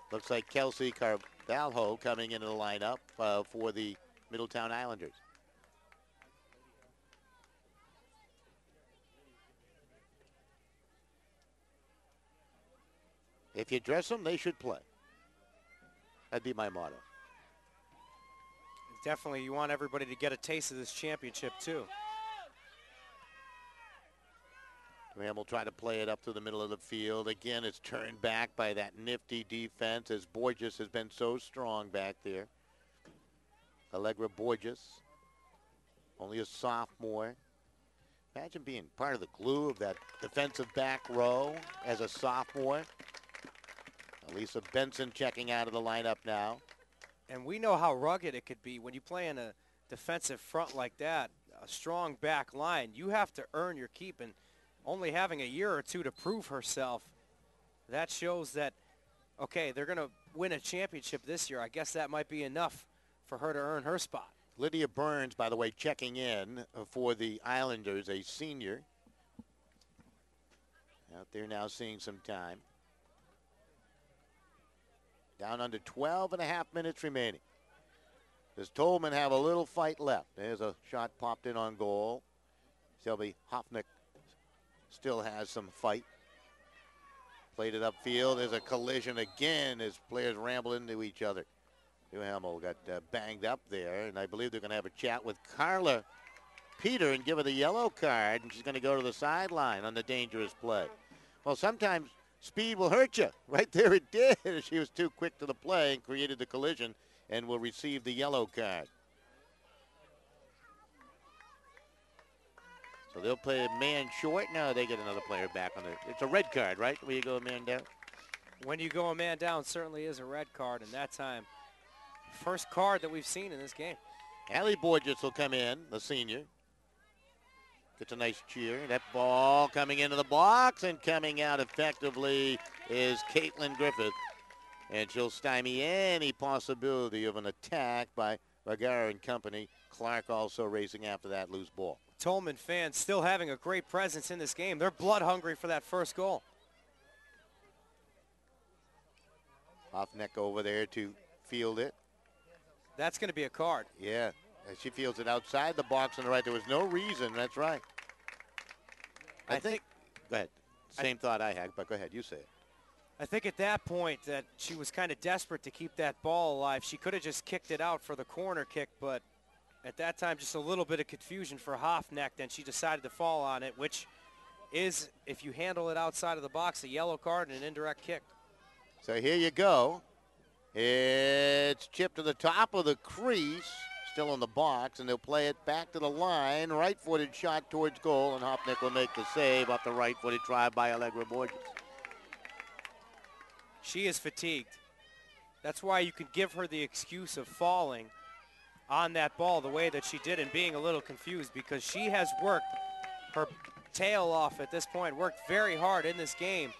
Looks like Kelsey Carvalho coming into the lineup for the Middletown Islanders. If you dress them, they should play. That'd be my motto. Definitely, you want everybody to get a taste of this championship, too. Graham will try to play it up to the middle of the field. Again, it's turned back by that nifty defense as Borges has been so strong back there. Allegra Borges, only a sophomore. Imagine being part of the glue of that defensive back row as a sophomore. Lisa Benson checking out of the lineup now. And we know how rugged it could be when you play in a defensive front like that, a strong back line. You have to earn your keep, and only having a year or two to prove herself, that shows that, okay, they're going to win a championship this year. I guess that might be enough for her to earn her spot. Lydia Burns, by the way, checking in for the Islanders, a senior. Out there now seeing some time. Down under 12 and a half minutes remaining. Does Tolman have a little fight left? There's a shot popped in on goal. Shelby Hoffnick still has some fight. Played it upfield. There's a collision again as players ramble into each other. Duhamel got banged up there, and I believe they're going to have a chat with Carla Peter and give her the yellow card, and she's going to go to the sideline on the dangerous play. Well, sometimes speed will hurt you. Right there it did. She was too quick to the play and created the collision and will receive the yellow card. So they'll play a man short. No, they get another player back on it. It's a red card, right? When you go a man down? When you go a man down, certainly is a red card, and that time, first card that we've seen in this game. Allie Borges will come in, the senior. Gets a nice cheer. That ball coming into the box and coming out effectively is Caitlin Griffith. And she'll stymie any possibility of an attack by Vergara and company. Clark also racing after that loose ball. Tolman fans still having a great presence in this game. They're blood hungry for that first goal. Hoffneck over there to field it. That's going to be a card. Yeah, she fields it outside the box on the right. There was no reason. That's right. I think go ahead. Same thought I had, but go ahead. You say it. I think at that point that she was kind of desperate to keep that ball alive. She could have just kicked it out for the corner kick, but at that time just a little bit of confusion for Hoffneck. Then she decided to fall on it, which is, if you handle it outside of the box, a yellow card and an indirect kick. So here you go. It's chipped to the top of the crease, still in the box, and they'll play it back to the line. Right-footed shot towards goal, and Hoffneck will make the save off the right-footed try by Allegra Borges. She is fatigued. That's why you can give her the excuse of falling on that ball the way that she did and being a little confused, because she has worked her tail off at this point, worked very hard in this game.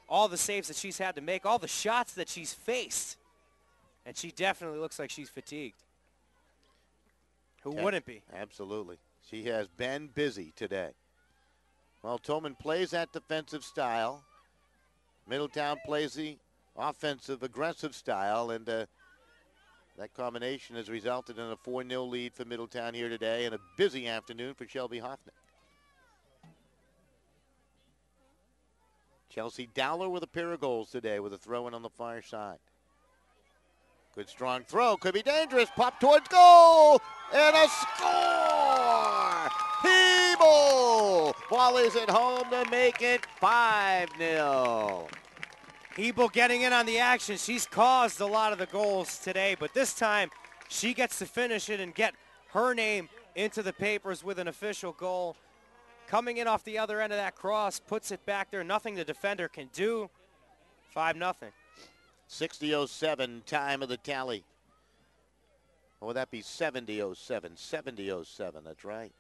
All the saves that she's had to make, all the shots that she's faced, and she definitely looks like she's fatigued. Who wouldn't be? Absolutely. She has been busy today. Well, Tolman plays that defensive style. Middletown plays the offensive, aggressive style, and that combination has resulted in a 4-0 lead for Middletown here today and a busy afternoon for Shelby Hoffneck. Chelsea Dowler with a pair of goals today with a throw-in on the far side. Good strong throw, could be dangerous, pop towards goal, and a score! Hebel volleys it home to make it 5-0. Hebel getting in on the action. She's caused a lot of the goals today, but this time she gets to finish it and get her name into the papers with an official goal. Coming in off the other end of that cross, puts it back there. Nothing the defender can do. 5-0. 60:07 time of the tally. Or would that be 70:07? 70:07, that's right.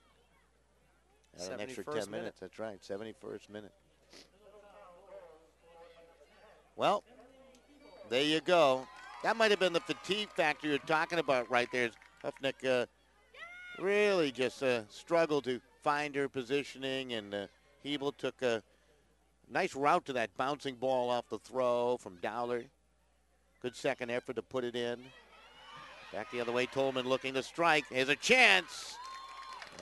Add an extra 10 minutes, that's right. 71st minute. Well, there you go. That might have been the fatigue factor you're talking about right there. Hoffneck really just struggled to find her positioning, and Hebel took a nice route to that bouncing ball off the throw from Dowler. Good second effort to put it in. Back the other way, Tolman looking to strike. Here's a chance.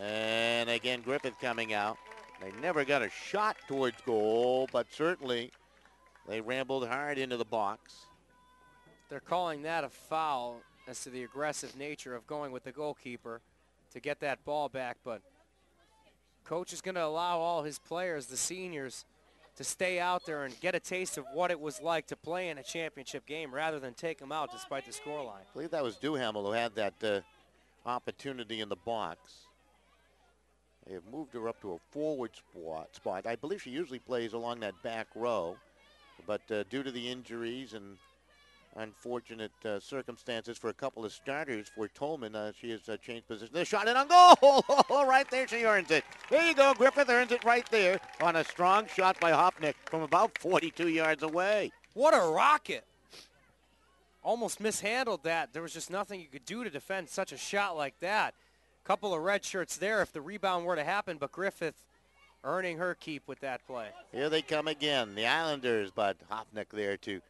And again, Griffith coming out. They never got a shot towards goal, but certainly they rambled hard into the box. They're calling that a foul as to the aggressive nature of going with the goalkeeper to get that ball back, but coach is going to allow all his players, the seniors, to stay out there and get a taste of what it was like to play in a championship game rather than take them out despite the scoreline. I believe that was Duhamel who had that opportunity in the box. They have moved her up to a forward spot. I believe she usually plays along that back row, but due to the injuries and unfortunate circumstances for a couple of starters for Tolman, she has changed position. The shot in on goal! Right there, she earns it. There you go, Griffith earns it right there on a strong shot by Hoffneck from about 42 yards away. What a rocket. almost mishandled that. There was just nothing you could do to defend such a shot like that. Couple of red shirts there if the rebound were to happen, but Griffith earning her keep with that play. Here they come again, the Islanders, but Hofnick there to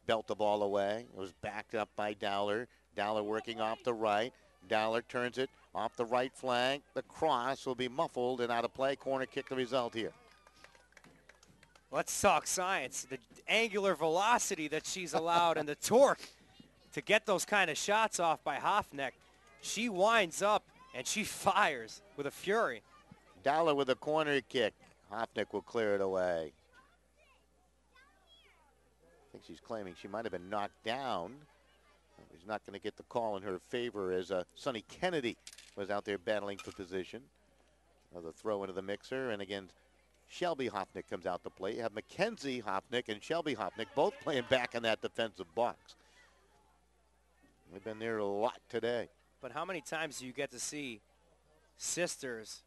belt the ball away. It was backed up by Dowler. Dowler working off the right. Dowler turns it off the right flank. The cross will be muffled and out of play. Corner kick the result here. Let's talk science. The angular velocity that she's allowed and the torque to get those kind of shots off by Hofnick. She winds up and she fires with a fury. Dowler with a corner kick. Hofnick will clear it away. I think she's claiming she might have been knocked down. He's not going to get the call in her favor as Sonny Kennedy was out there battling for position. Another throw into the mixer, and again, Shelby Hofnick comes out to play. You have Mackenzie Hofnick and Shelby Hofnick both playing back in that defensive box. They've been there a lot today. But how many times do you get to see sisters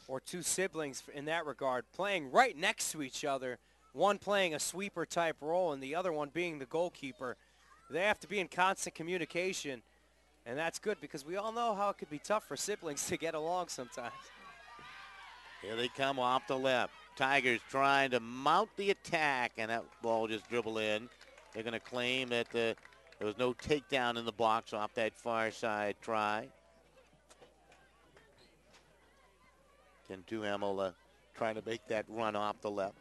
or two siblings in that regard playing right next to each other, one playing a sweeper type role and the other one being the goalkeeper? They have to be in constant communication, and that's good because we all know how it could be tough for siblings to get along sometimes. Here they come off the left. Tigers trying to mount the attack, and that ball just dribble in. They're going to claim that there was no takedown in the box off that far side try. Ken Duhamel trying to make that run off the left.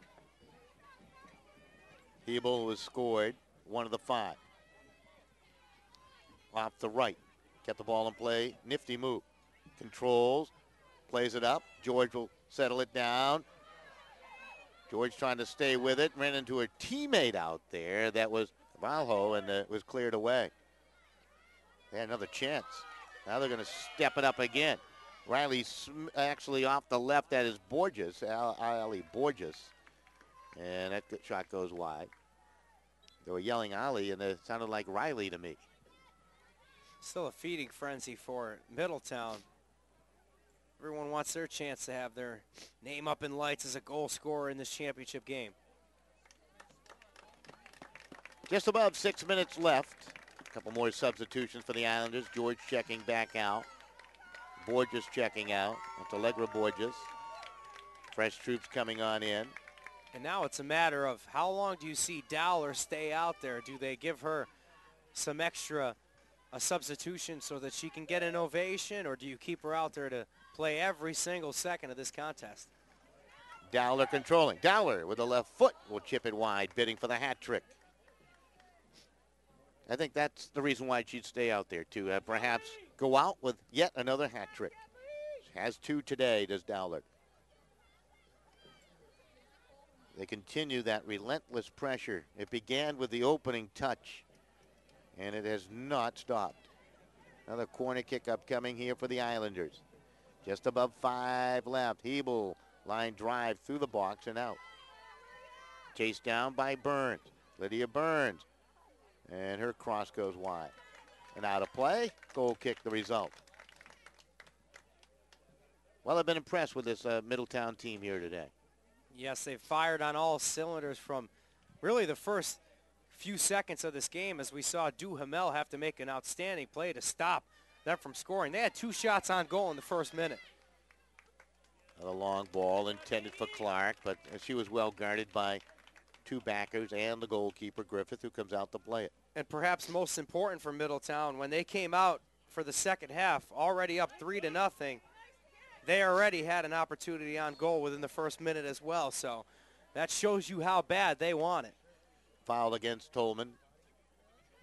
Hebel was scored, one of the 5. Off the right, kept the ball in play, nifty move. Controls, plays it up. George will settle it down. George trying to stay with it, ran into her teammate out there. That was Valho, and it was cleared away. They had another chance. Now they're going to step it up again. Riley actually off the left, that is Borges, Ali Borges. And that shot goes wide. They were yelling Ali, and it sounded like Riley to me. Still a feeding frenzy for Middletown. Everyone wants their chance to have their name up in lights as a goal scorer in this championship game. Just above 6 minutes left. A couple more substitutions for the Islanders. George checking back out. Borges checking out. That's Allegra Borges. Fresh troops coming on in. And now it's a matter of how long do you see Dowler stay out there? Do they give her some extra a substitution so that she can get an ovation, or do you keep her out there to play every single second of this contest? Dowler controlling. Dowler with the left foot will chip it wide, bidding for the hat trick. I think that's the reason why she'd stay out there, to perhaps go out with yet another hat trick. She has 2 today, does Dowler. They continue that relentless pressure. It began with the opening touch, and it has not stopped. Another corner kick upcoming here for the Islanders. Just above 5 left. Hebel, line drive through the box and out. Chased down by Burns. Lydia Burns. And her cross goes wide. And out of play, goal kick the result. Well, I've been impressed with this Middletown team here today. Yes, they've fired on all cylinders from really the first few seconds of this game, as we saw Duhamel have to make an outstanding play to stop them from scoring. They had 2 shots on goal in the first minute. A long ball intended for Clark, but she was well guarded by 2 backers and the goalkeeper, Griffith, who comes out to play it. And perhaps most important for Middletown, when they came out for the second half, already up 3-0, they already had an opportunity on goal within the first minute as well. So that shows you how bad they want it. Foul against Tolman.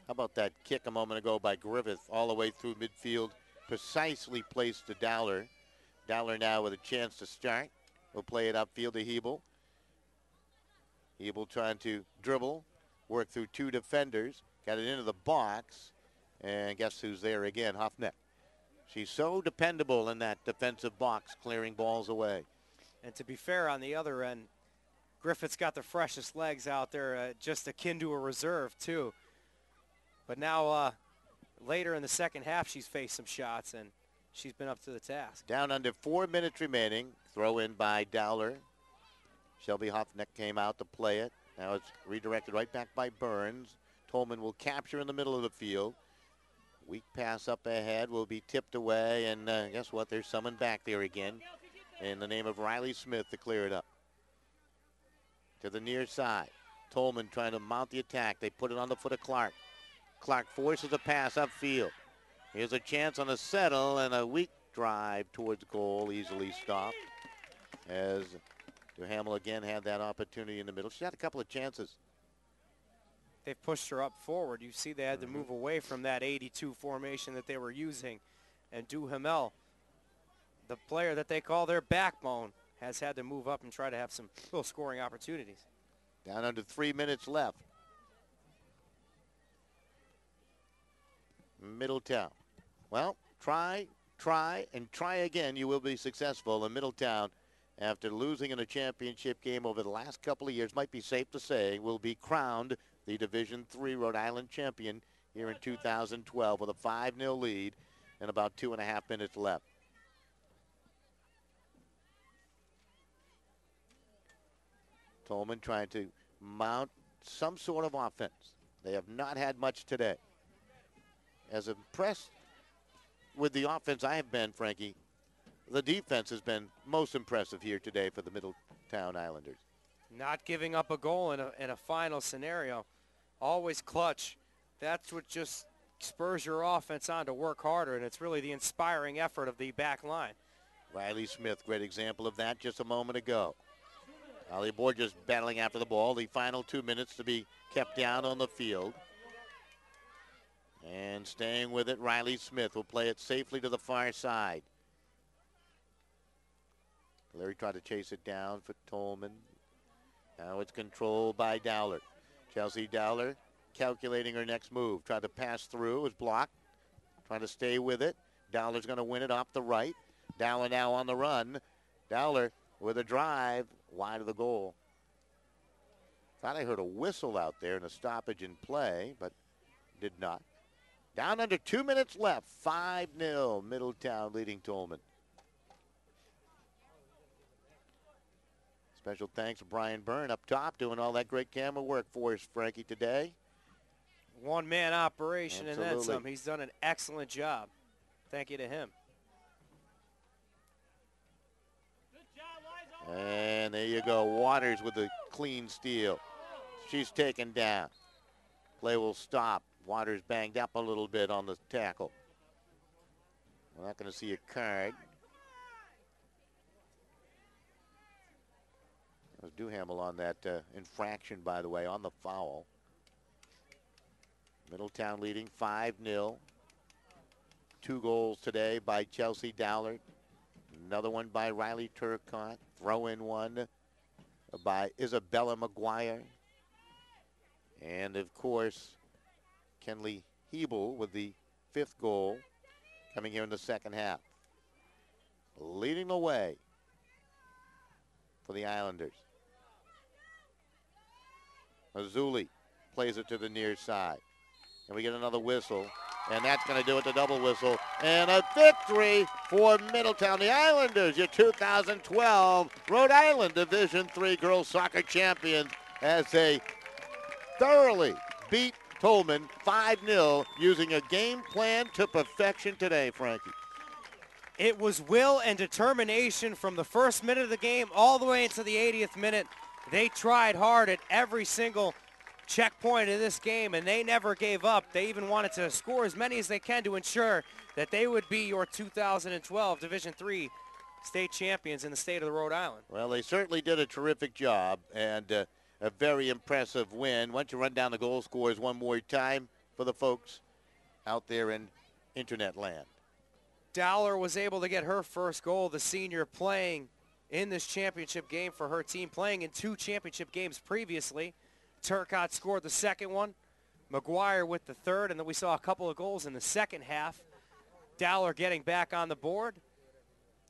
How about that kick a moment ago by Griffith all the way through midfield, precisely placed to Dowler. Dowler now with a chance to start. We'll play it upfield to Hebel. Hebel trying to dribble, work through 2 defenders, got it into the box, and guess who's there again? Hofnick. She's so dependable in that defensive box, clearing balls away. And to be fair, on the other end, Griffith's got the freshest legs out there, just akin to a reserve, too. But now, later in the second half, she's faced some shots, and she's been up to the task. Down under 4 minutes remaining. Throw in by Dowler. Shelby Hofnick came out to play it. Now it's redirected right back by Burns. Tolman will capture in the middle of the field. Weak pass up ahead will be tipped away, and guess what? There's someone back there again in the name of Riley Smith to clear it up. To the near side. Tolman trying to mount the attack. They put it on the foot of Clark. Clark forces a pass upfield. Here's a chance on a settle and a weak drive towards goal, easily stopped. As Duhamel again had that opportunity in the middle. She had a couple of chances. They've pushed her up forward. You see they had to move away from that 82 formation that they were using. And Duhamel, the player that they call their backbone, has had to move up and try to have some little scoring opportunities. Down under 3 minutes left. Middletown. Well, try, and try again. You will be successful. In Middletown, after losing in a championship game over the last couple of years, might be safe to say, will be crowned the Division III Rhode Island champion here in 2012 with a 5-0 lead and about 2.5 minutes left. Tolman trying to mount some sort of offense. They have not had much today. As impressed with the offense I have been, Frankie, the defense has been most impressive here today for the Middletown Islanders. Not giving up a goal in a final scenario. Always clutch. That's what just spurs your offense on to work harder, and it's really the inspiring effort of the back line. Riley Smith, great example of that just a moment ago. Ali Borges battling after the ball. The final 2 minutes to be kept down on the field. And staying with it, Riley Smith will play it safely to the far side. Larry tried to chase it down for Tolman. Now it's controlled by Dowler. Chelsea Dowler calculating her next move. Tried to pass through, was blocked. Trying to stay with it. Dowler's going to win it off the right. Dowler now on the run. Dowler with a drive wide of the goal. Thought I heard a whistle out there and a stoppage in play, but did not. Down under 2 minutes left. 5-0. Middletown leading Tolman. Special thanks to Brian Byrne up top doing all that great camera work for us, Frankie, today. One-man operation. Absolutely. And then some. He's done an excellent job. Thank you to him. And there you go. Waters with the clean steal. She's taken down. Play will stop. Waters banged up a little bit on the tackle. We're not going to see a card. That was Duhamel on that infraction, by the way, on the foul. Middletown leading 5-0. 2 goals today by Chelsea Dowler. Another one by Riley Turcotte. Throw-in one by Isabella McGuire. And, of course, Kenley Hebel with the 5th goal coming here in the second half. Leading the way for the Islanders. Mazzulli plays it to the near side. And we get another whistle. And that's going to do it, the double whistle. And a victory for Middletown. The Islanders, your 2012 Rhode Island Division III Girls Soccer Champions, as they thoroughly beat Tolman 5-0 using a game plan to perfection today, Frankie. It was will and determination from the first minute of the game all the way into the 80th minute. They tried hard at every single checkpoint in this game, and they never gave up. They even wanted to score as many as they can to ensure that they would be your 2012 Division III state champions in the state of Rhode Island. Well, they certainly did a terrific job, and a very impressive win. Why don't you run down the goal scores one more time for the folks out there in internet land. Dowler was able to get her first goal, the senior playing in this championship game for her team, playing in 2 championship games previously. Turcotte scored the second one, McGuire with the third, and then we saw a couple of goals in the second half. Dowler getting back on the board.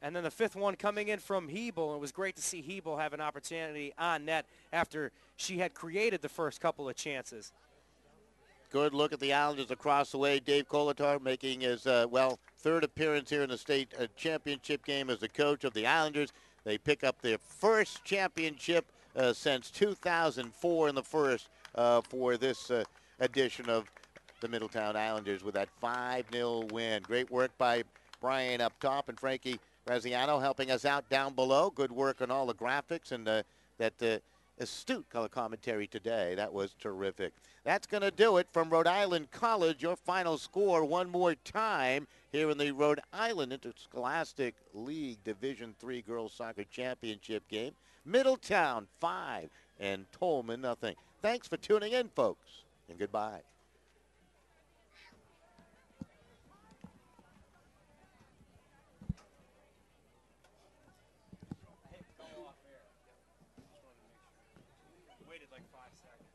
And then the 5th one coming in from Hebel. It was great to see Hebel have an opportunity on net after she had created the first couple of chances. Good look at the Islanders across the way. Dave Kolatar making his, 3rd appearance here in the state championship game as the coach of the Islanders. They pick up their first championship since 2004 in the first for this edition of the Middletown Islanders with that 5-0 win. Great work by Brian up top and Frankie Graziano helping us out down below. Good work on all the graphics and that astute color commentary today. That was terrific. That's going to do it from Rhode Island College. Your final score one more time here in the Rhode Island Interscholastic League Division III Girls Soccer Championship game. Middletown 5 and Tolman nothing. Thanks for tuning in, folks, and goodbye. Waited like 5 seconds.